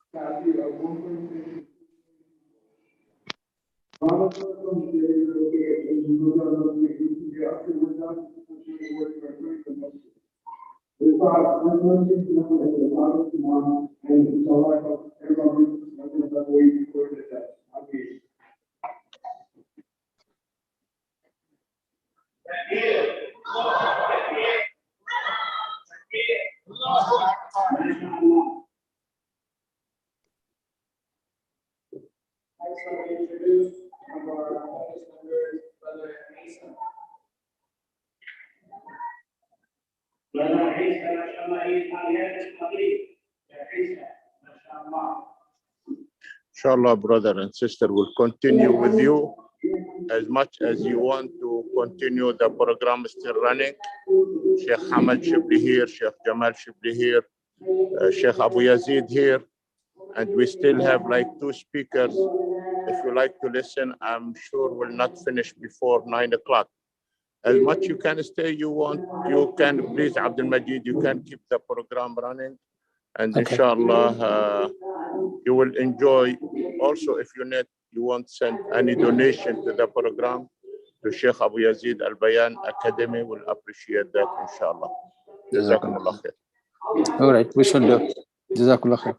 Inshallah, brother and sister, will continue with you as much as you want to continue. The program is still running. Sheikh Hamad Shibli here, Sheikh Jamal Shibli here, Sheikh Abu Yazid here, and we still have like 2 speakers. If you like to listen, I'm sure we'll not finish before 9 o'clock. As much you can stay, you want, you can, please, Abdul Majid, you can keep the program running. And Okay. inshallah, you will enjoy. Also, if you want to send any donation to the program, to Sheikh Abu Yazid Al Bayan Academy, will appreciate that, inshallah. Jazakumullah khair. All right, we shall do. Jazakallah khair.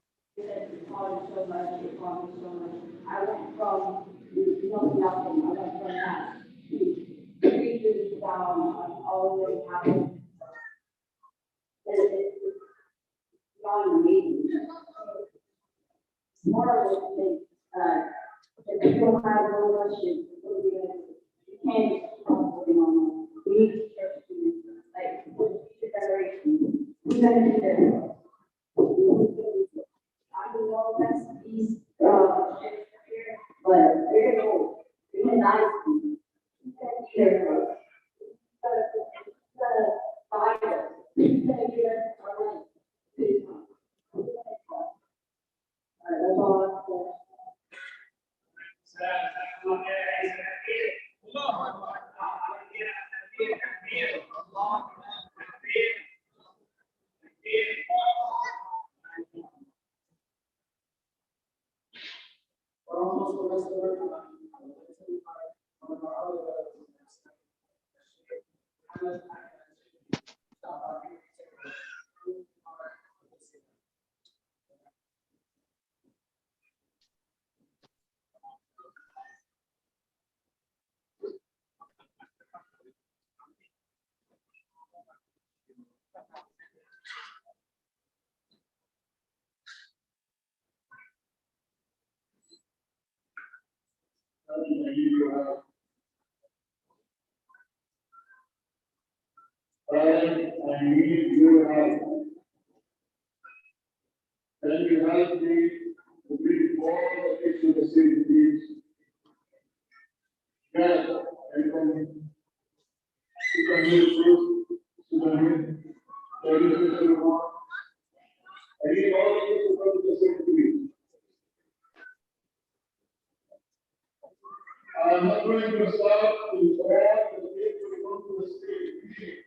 I'm not going to start to all the people who come to the stage.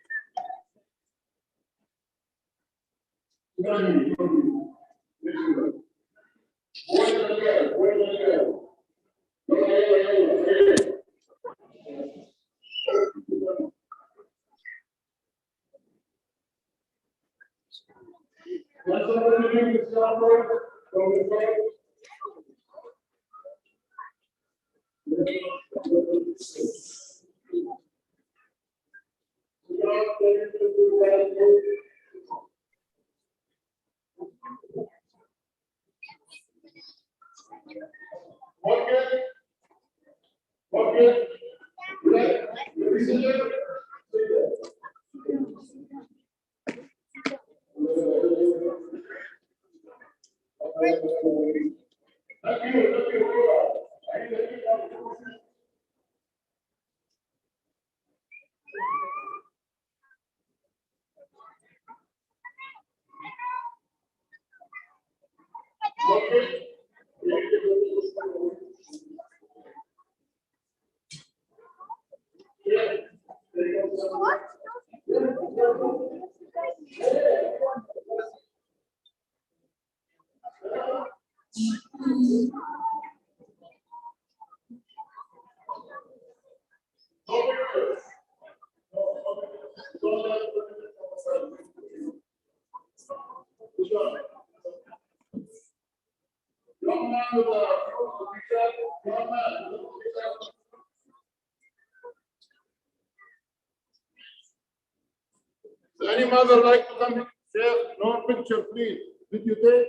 Any mother like to come share? No picture, please. Did you take?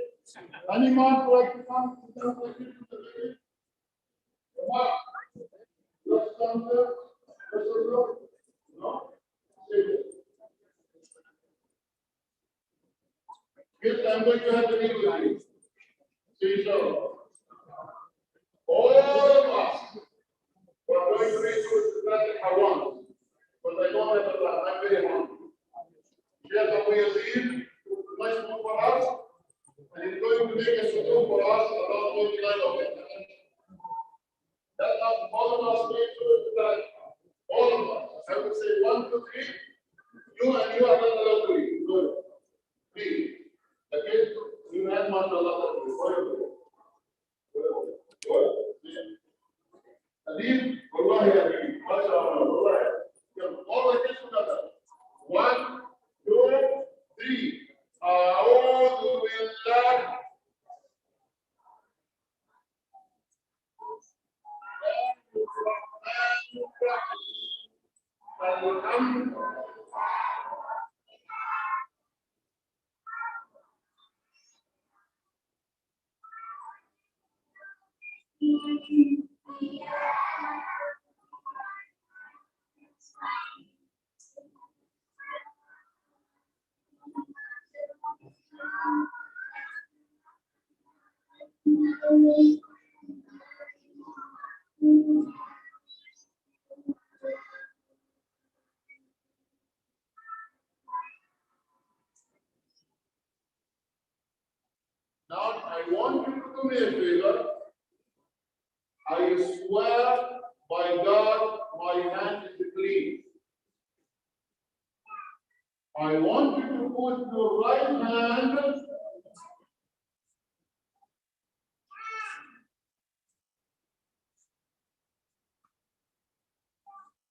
Any mom like to come? Let's come there. Let's look. No? Yes, I'm going to have the video with you. See, so all of us are going to reach with at once. But I don't have a lot. I'm very hungry. Sheikh Abu Yazid, much more for us, and it's going to make a sujood for us around 49 of it. That all of us need to that. All of us. I would say 1, 2, 3. You and you are not allowed to eat. Good. Please. Okay? You have not allowed to eat. Adib, Wallahi Adib. MashaAllah. Wallahi. All the kids together. 1, 2, 3. أعوذ بالله الحمد Now I want you to do me a favor. I swear by God, my hand is clean. I want you to put your right hand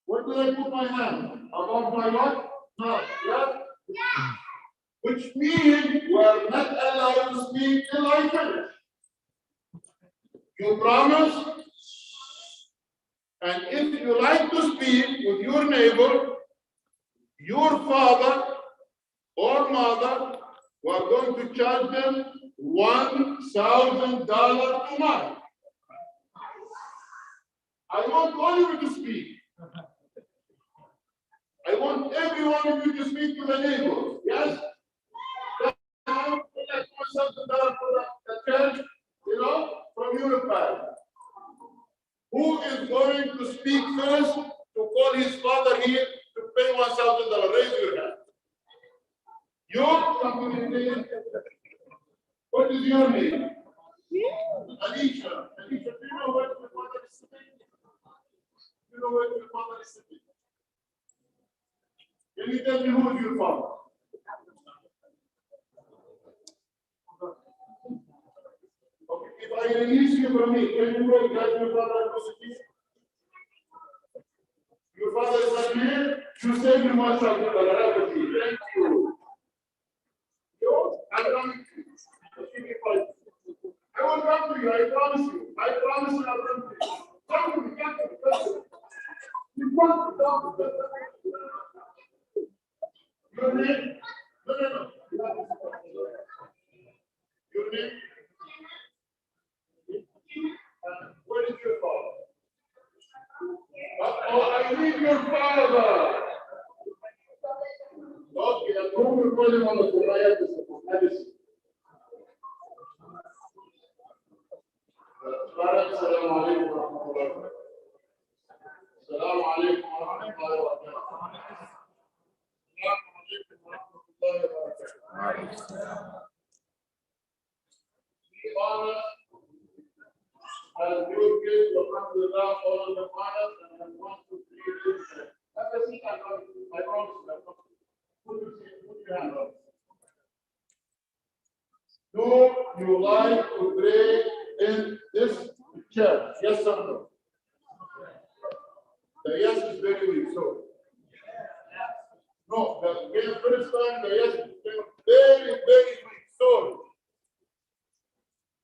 where do I put my hand? Above my what? No. Yeah? Which means we are not allowed to speak till I finish. You promise? And if you like to speak with your neighbor, your father or mother, we are going to charge them $1,000 a month. I want all of you to speak. I want every one of you to speak to the neighbor. Yes? $1,000 for the church, from your family. Who is going to speak first to call his father here to pay $1,000? Raise your hand. You? What is your name? Alicia. Alicia, do you know what the father is saying? you know where your father is sitting? Can you tell me who is your father? Okay, if I release you from me, can you go grab your father and go sit here? Your father is not here. You save him myself. Thank you. I'm coming to you. Give me 5. I will come to you. I promise you. I promise you I'll come to you. Come to me. Come to me. Come to me. You want to talk to me. Your name? No. Your name? Where is your father? Oh, I need your father. Okay, I'm going to call him on the phone. I have to support. السلام عليكم ورحمة الله وبركاته. السلام عليكم ورحمة الله وبركاته. السلام عليكم ورحمة الله وبركاته. Be honest as your kids will come to the all of the honest and I want to create this. Have a seat, I promise you. Put your hand up. Do you like to pray in this church? Yes or no? The yes is very weak. So, no, the first time the yes is very, very weak. So,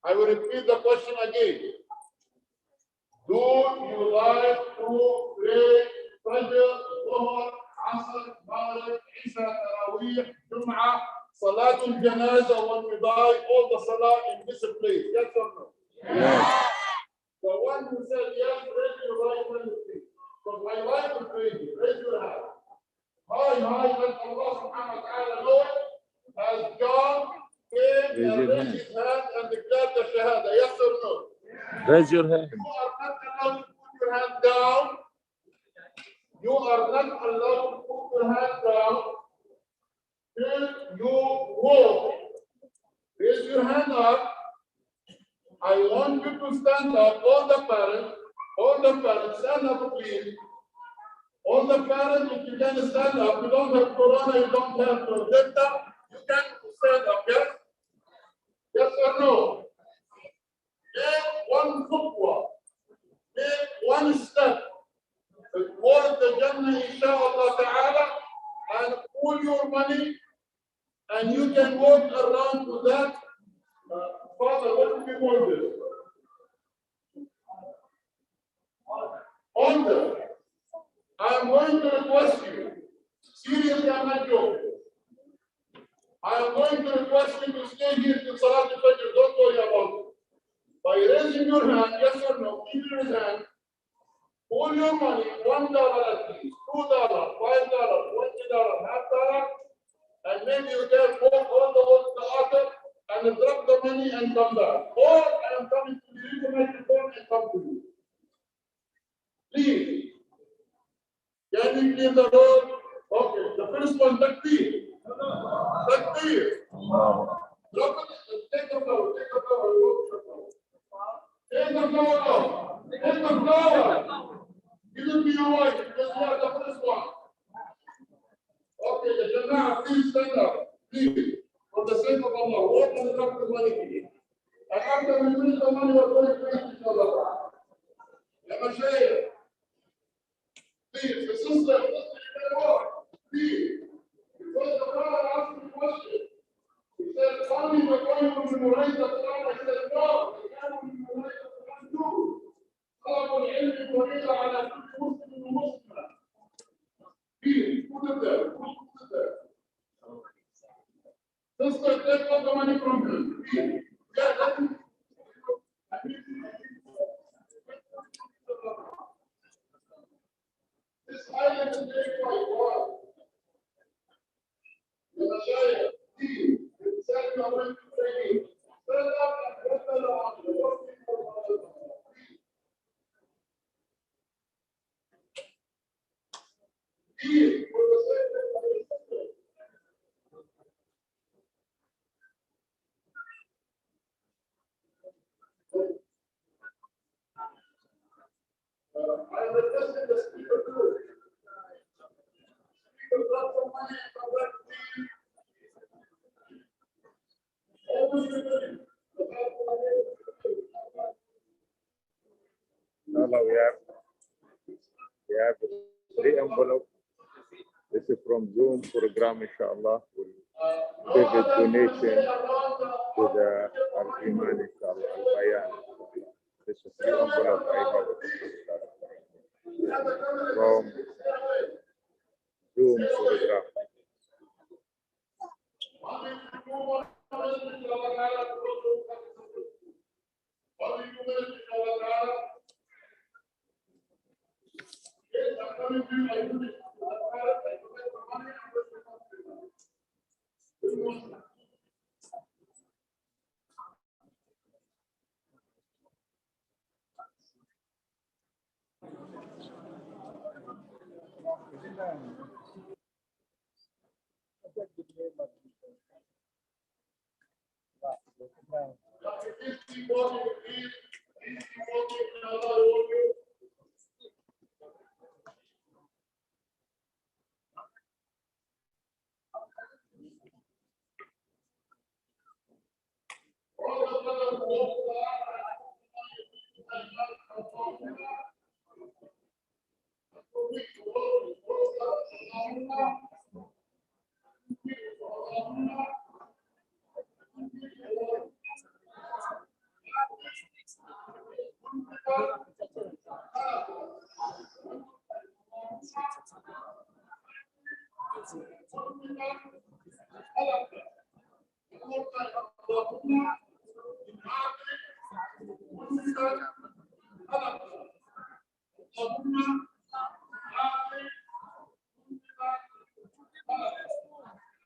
I will repeat the question again. Do you like to pray Fajr, Dhuhr, Asr, Maghrib, Isha, Tarawih, Jum'ah, Salatul Janazah, when we die, all the Salah in this place? Yes or no? Yes. The one who said yes, raise your right hand, please. Because I like to pray you. Raise your hand. Hi, let Allah subhanahu wa ta'ala know it. As John came and raised his hand and declared the Shahada. Yes or no? Raise your hand. You are not allowed to put your hand down. You are not allowed to put your hand down till you walk. Raise your hand up. I want you to stand up. All the parents, stand up, please. All the parents, if you can stand up, you don't have corona, you don't have projector, you can stand up, yes? Yes or no? Make one khutwa, make one step towards the Jannah, inshallah ta'ala, and pull your money, and you can walk around to that. Father, what do we call this? Order. I am going to request you, seriously, I'm not joking. I am going to request you to stay here till Salat al-Fajr, don't worry about it. By raising your hand, yes or no, keep your hand, pull your money, $1 at least, $2, $5, $20, half dollar, and maybe you can walk all the way to the altar and drop the money and come back. Or I am coming to the microphone and come to you. Please. Can we clean the road? Okay, the first one, takbir. Takbir. Drop it, take the flower, take the flower, take the flower out. Take the flower. Give it to your wife because you are the first one. Okay, the Jama'ah, please stand up. Please. For the sake of Allah, walk and drop the money. And after we finish the money, we're going to finish each other. Ya Mashaykh. Please, the sister, you can walk. Please. Because the brother asked me a question. He said, Mommy, we're going to memorize the Quran. I said, no, we can't memorize the Quran too. طلب العلم فريضة على كل مسلم ومسلمة. Please, put it there. Put it there. Sister, take all the money from him. Please. Yeah, that's it. This island is very quite wild. The Mashayikh, please, said you are going to pray. Stand up and get the law. Please, for the sake of the sister. I I'm requesting the speaker too. Speaker, drop some money from that team. No, we have 3 envelopes. This is from Zoom program, inshallah. We'll give a donation to the Al-Iman, inshallah, Al-Bayan. This is 3 envelopes I have from Zoom program.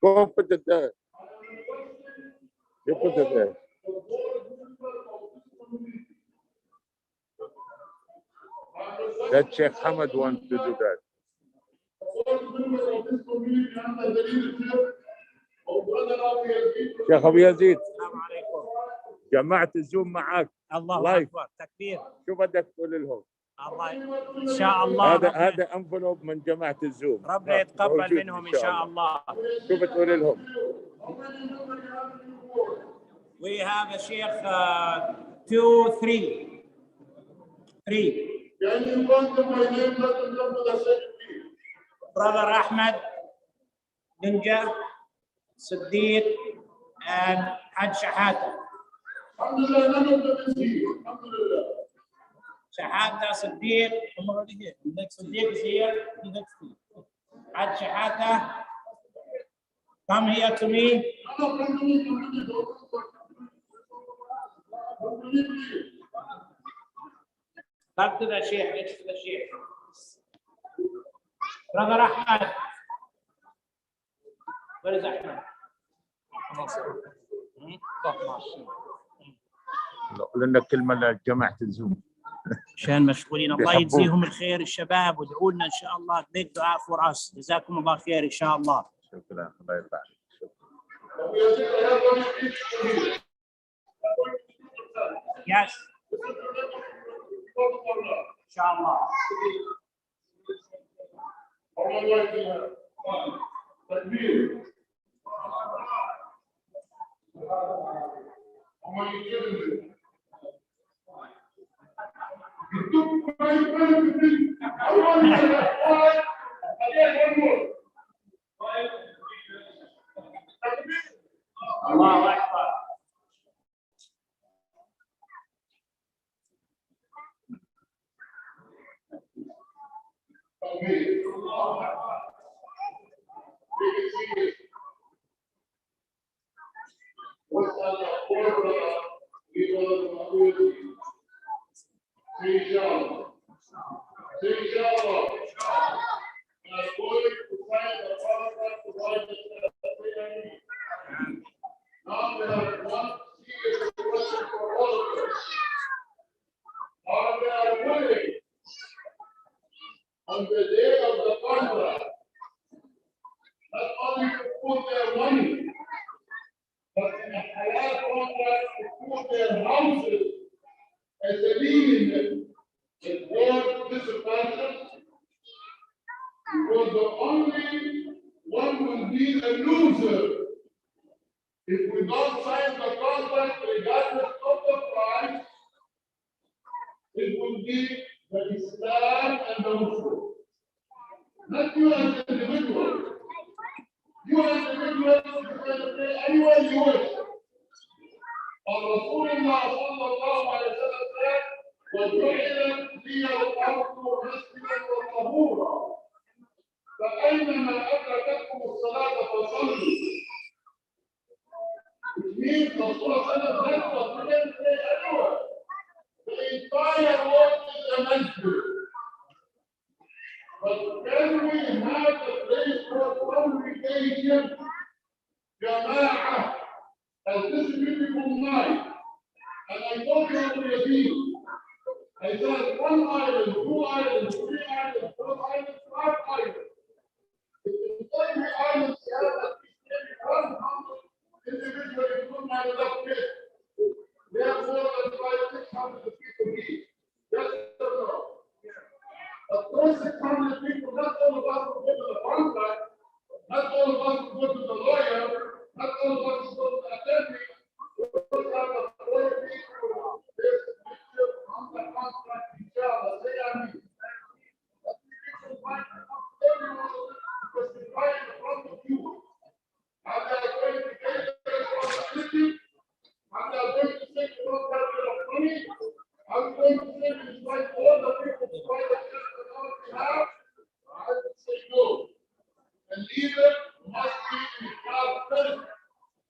Go put it there. You put it there. That Sheikh Hamad wants to do that. شيخ ابو يزيد السلام عليكم. جماعة الزوم معك. الله اكبر تكبير. شو بدك تقول لهم؟ الله ان شاء الله هذا انفلوب من جماعة الزوم. ربنا يتقبل منهم ان شاء الله. شو بتقول لهم؟ We have a Sheikh 2, 3. Can you come to my name? Let them come to the second. Brother Ahmed, Ninja, Siddiq, and Haj Shahata. Alhamdulillah, none of them is here. Alhamdulillah. Shahata, Siddiq, Siddiq is here. Haj Shahata, come here to me. Back to the Sheikh, next to the Sheikh. Brother Ahmed. Where is Ahmed? لنا كلمة لجماعة الزوم عشان مشغولين. الله يجزيهم الخير الشباب وادعوا لنا ان شاء الله. big دعاء for us. جزاكم الله خير ان شاء الله. شكرا الله يرضى عليك. Yes. ان شاء الله. الله أكبر. Now we have one serious question for all of us. Are they willing on the day of the contract not only to put their money, but in a halal contract to put their houses as a lien that worth participation, because the only one will be a loser if we don't sign the contract regardless of the price. It will be the Islam and the Muslim. Not you as an individual. You as an individual, you can pay any way you wish. Rasulullah sallallahu alayhi wa sallam said, وَجُعِلَتْ لِيَ الْأَرْضُ مَسْجِدًا وَطَهُورًا فَأَيْنَمَا أَدْرَكَتْكُمُ الصَّلَاةَ فَصَلُّوا. Which means Rasulullah sallallahu alayhi wa sallam said, you can pay anywhere. The entire world is a masjid. But can we have a place for congregation, jama'ah, as this beautiful night? And I told you already, I said 1 island, 2 islands, 3 islands, 4 islands, 5 islands. If every island has at least maybe 100 individuals, it would not enough kids. There are more than 500-600 people here. Yes or no? Of course, 600 people, not all of us will go to the contract, not all of us will go to the lawyer, not all of us will go to the attorney. We will have a 4 people, this picture on the contract, inshallah, say amen. But people find everyone was right in front of you. And they are going to take the responsibility, and they are going to take the responsibility of money. I'm going to say despite all the people who fight against the behalf, I would say no. The leader must be in Islam first,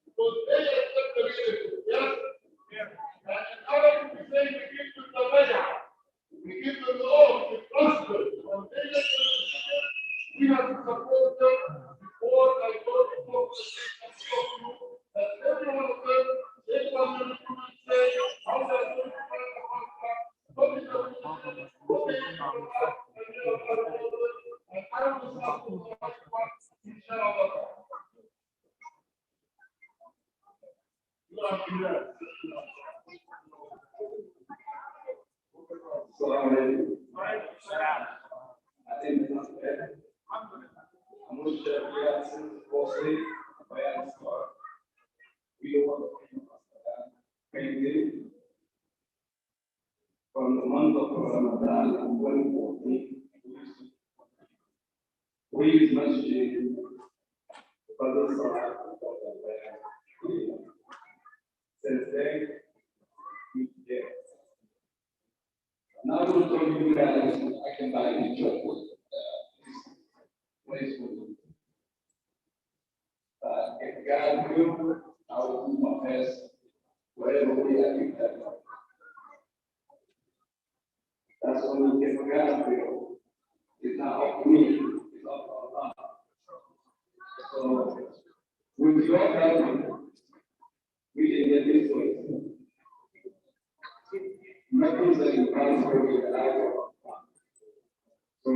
because they accept the leadership. Yes? Yes. And in Arabic we say we give them the bay'ah. We give them the oath, the trust them. When they get the decision, we have to support them before I go to talk to you. That every one of them, they come to the and say, how they are going to find the contract, what is the decision, what they need to do, and I will start to the contract, inshallah. You are here. I think it's not bad. I'm not sure if you have seen mostly, but I am sorry. We don't want to from the month of Ramadan and 114, we use masjid for the Salah. Since then, we get. Now I will tell you guys, I can buy a job with this place with if God will, I will do my best, whatever way I can help. That's when we get God will. It's not up to me, it's up to Allah. So, with your help, we can get this way. Nothing's that you transfer with the life. So,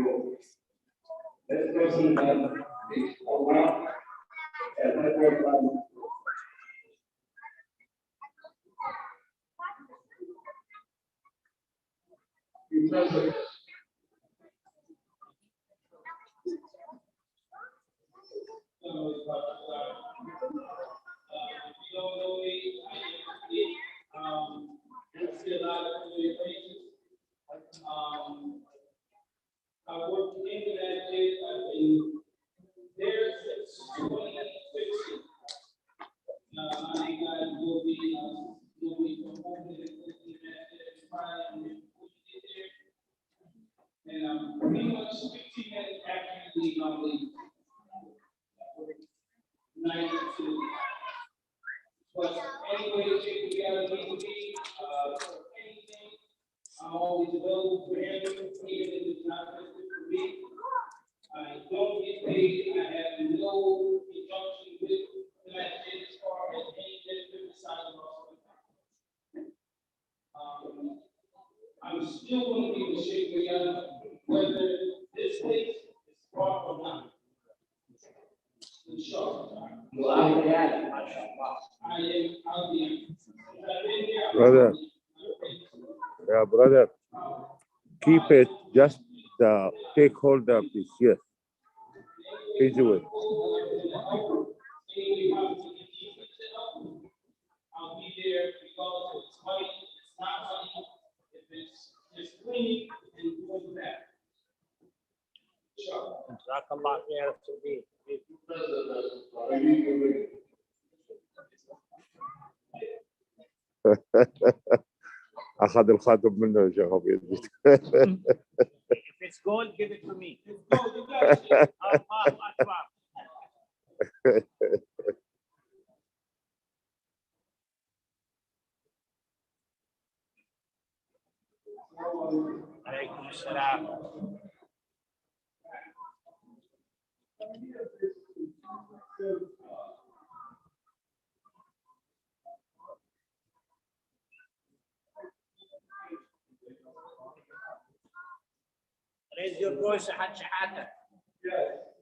this person that is Allah, and that person. I worked in the United States. I've been there since 2016. I think I will be promoted in the United States Friday when we get there. And I'm pretty much 15 minutes after you leave, I'll leave. 92. But anyway, if we gotta need to be anything, I'm always available for him, even if it's not listed for me. I don't get paid. I have no injunction with the message as far as any benefit besides also. I'm still going to be the Sheikh whether this place is far or not. Inshallah. I'll be. Brother, yeah, brother, keep it just the stakeholder piece. Yes, easy way. I'll be there regardless if it's money, if it's not money, if it's just cleaning and doing that. Sure. أخذ الخاتم منه يا شيخ أبيض. If it's gold, give it to me. It's gold, you got it. Allah Akbar. Alaykum assalam. Raise your voice, Haj Shahada.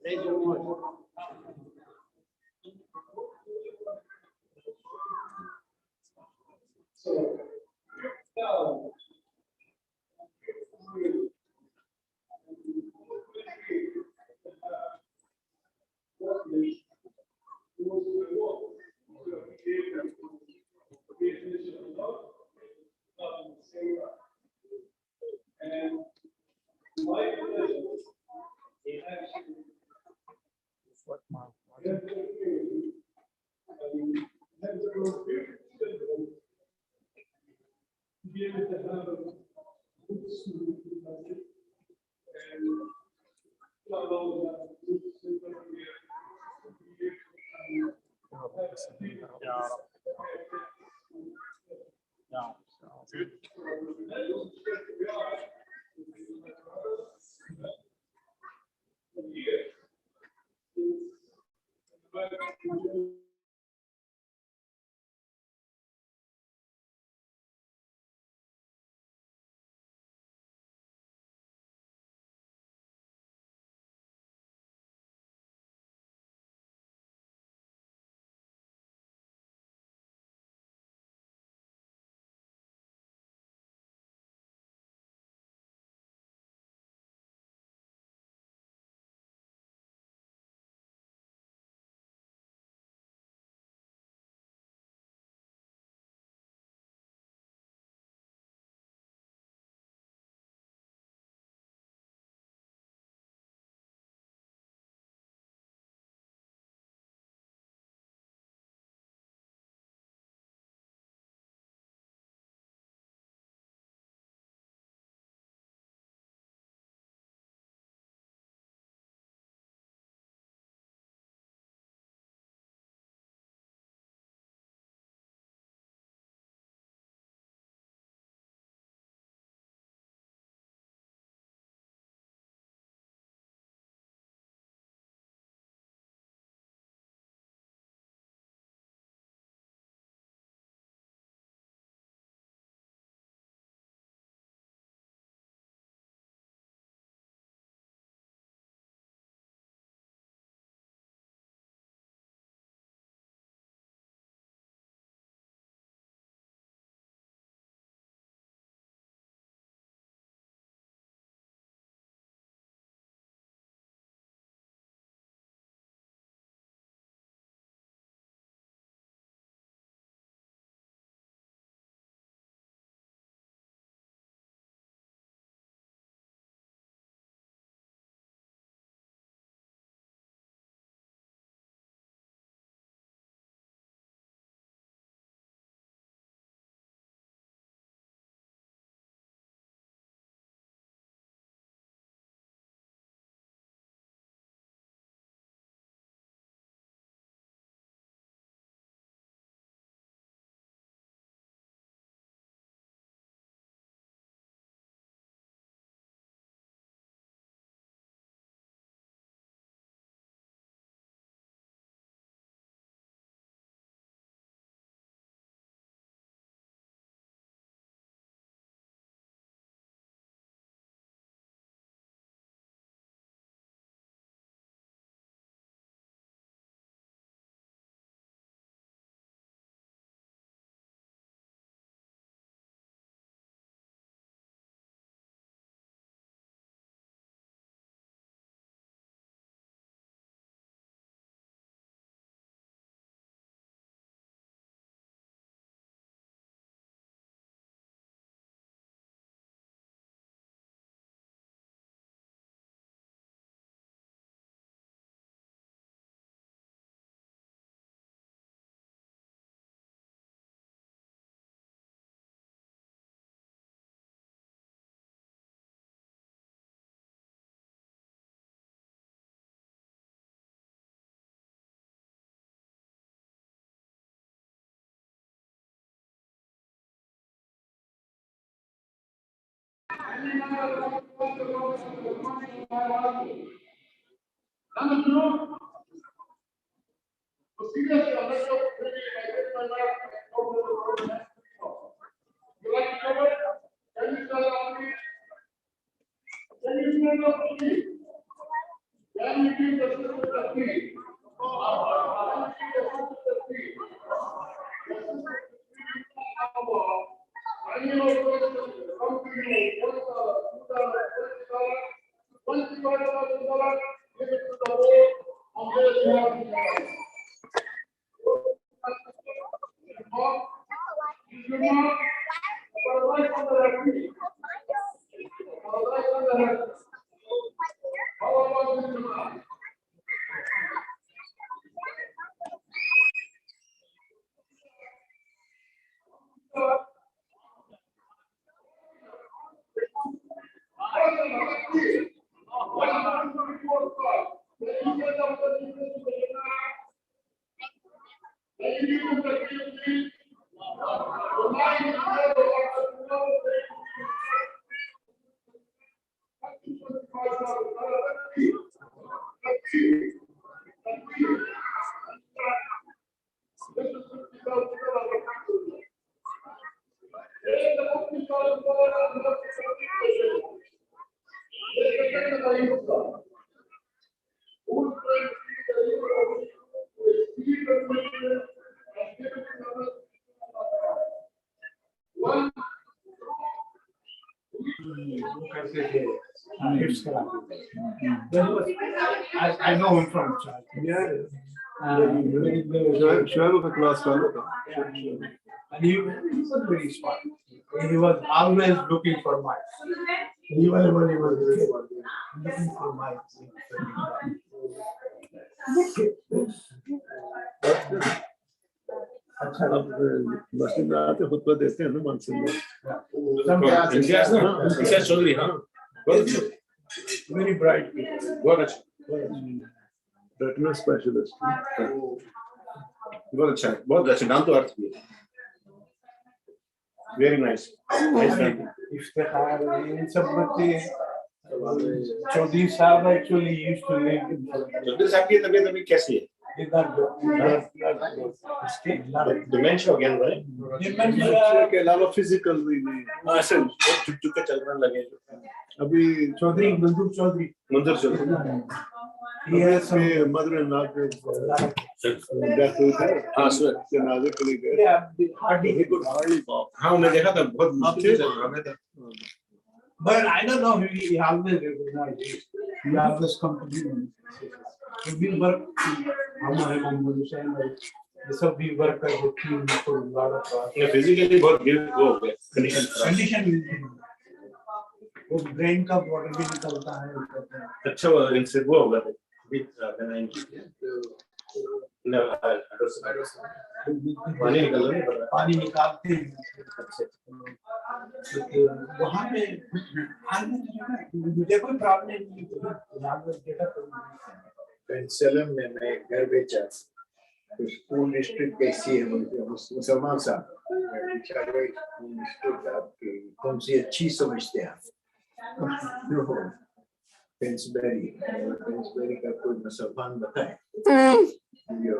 Raise your voice. seriously, I'm not sure maybe I get my life. You like to cover? Can you stand up, please? Can you stand up, please? Can you give the sister the please? I know him from childhood. Yeah. Shoaib of class fellow. And he was very smart. He was always looking for mice. Even when he was looking for mice. मस्जिद में आते खुतबा देते हैं ना Mansoor Very bright. Retina specialist बहुत अच्छा नाम तो अर्थ भी है वेरी नाइस इफ्तिखार इन सब बच्चे चौधरी साहब actually used to live in Chaudhary साहब की तबीयत अभी कैसी है डिमेंशिया हो गया right डिमेंशिया के अलावा फिजिकल भी नहीं ऐसे झुक के चलने लगे अभी चौधरी मंजूर Chaudhary he has some mother-in-law death हुई है हाँ सर जनाजे के लिए गए hardly he could hardly walk हाँ मैं देखा था बहुत हमें था but I don't know he always recognized he always come to me he will work हम सब भी वर्क कर देती हैं for a lot of hours physically बहुत गिर हो गया कंडीशन वो ब्रेन का वाटर भी निकलता है अच्छा वो इनसे वो होगा पानी निकालते हैं वहाँ पे मुझे कोई प्रॉब्लम नहीं पेंसिलम में मैं घर बेचा स्कूल डिस्ट्रिक्ट कैसी है मुसलमान साहब बेचारे स्कूल डिस्ट्रिक्ट आपकी कौन सी अच्छी समझते हैं आप पेंसबेरी का कोई मुसलमान बताए जो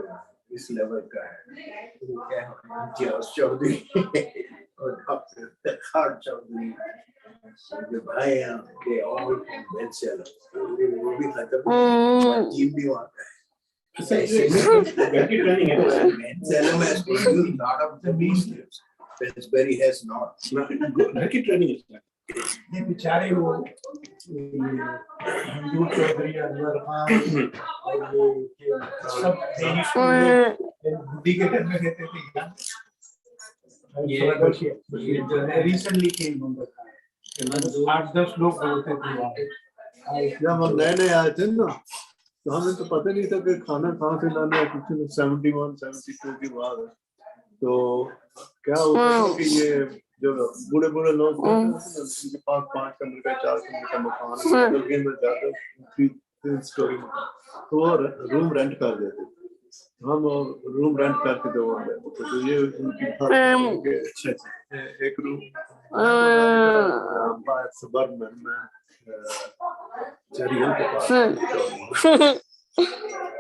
इस लेवल का है क्या चौधरी और डॉक्टर खार चौधरी जो भाई हैं they all पेंसिल वो भी खत्म टीम भी वहाँ का है Salem has produced a lot of the beasts. Pillsbury has not. Lucky training is that. ये बेचारे वो मंजूर चौधरी अनवर खान सब डेली स्कूल बुद्धि के घर में रहते थे ये रिसेंटली केम नंबर 8-10 लोग बोलते थे वहाँ जब हम नए आए थे ना तो हमें तो पता नहीं था कि खाना कहाँ से लाना है कुछ 71-72 की बात है तो क्या होता है कि ये जो बूढ़े बूढ़े लोग उनके पास 5 कमरे का 4 कमरे का मकान है में जाकर 3 स्टोरी तो वो रूम रेंट कर देते हम रूम रेंट करके दो तो ये उनकी एक रूम suburban में चेरियल के पास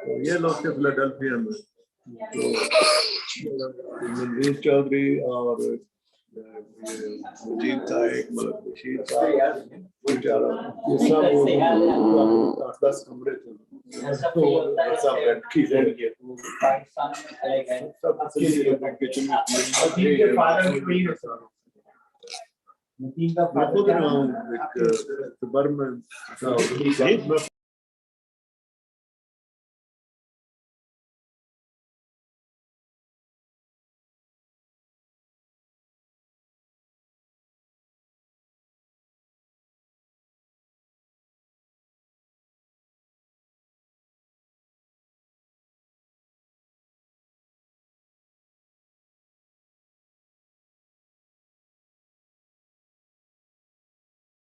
तो ये लोग थे फिलाडेल्फिया में तो मनवीर चौधरी और मुजीब था एक मतलब बशीर था बेचारा ये सब 8-10 कमरे थे तो सब रेंट किए सब किचन में खुद रहा हूँ एक suburban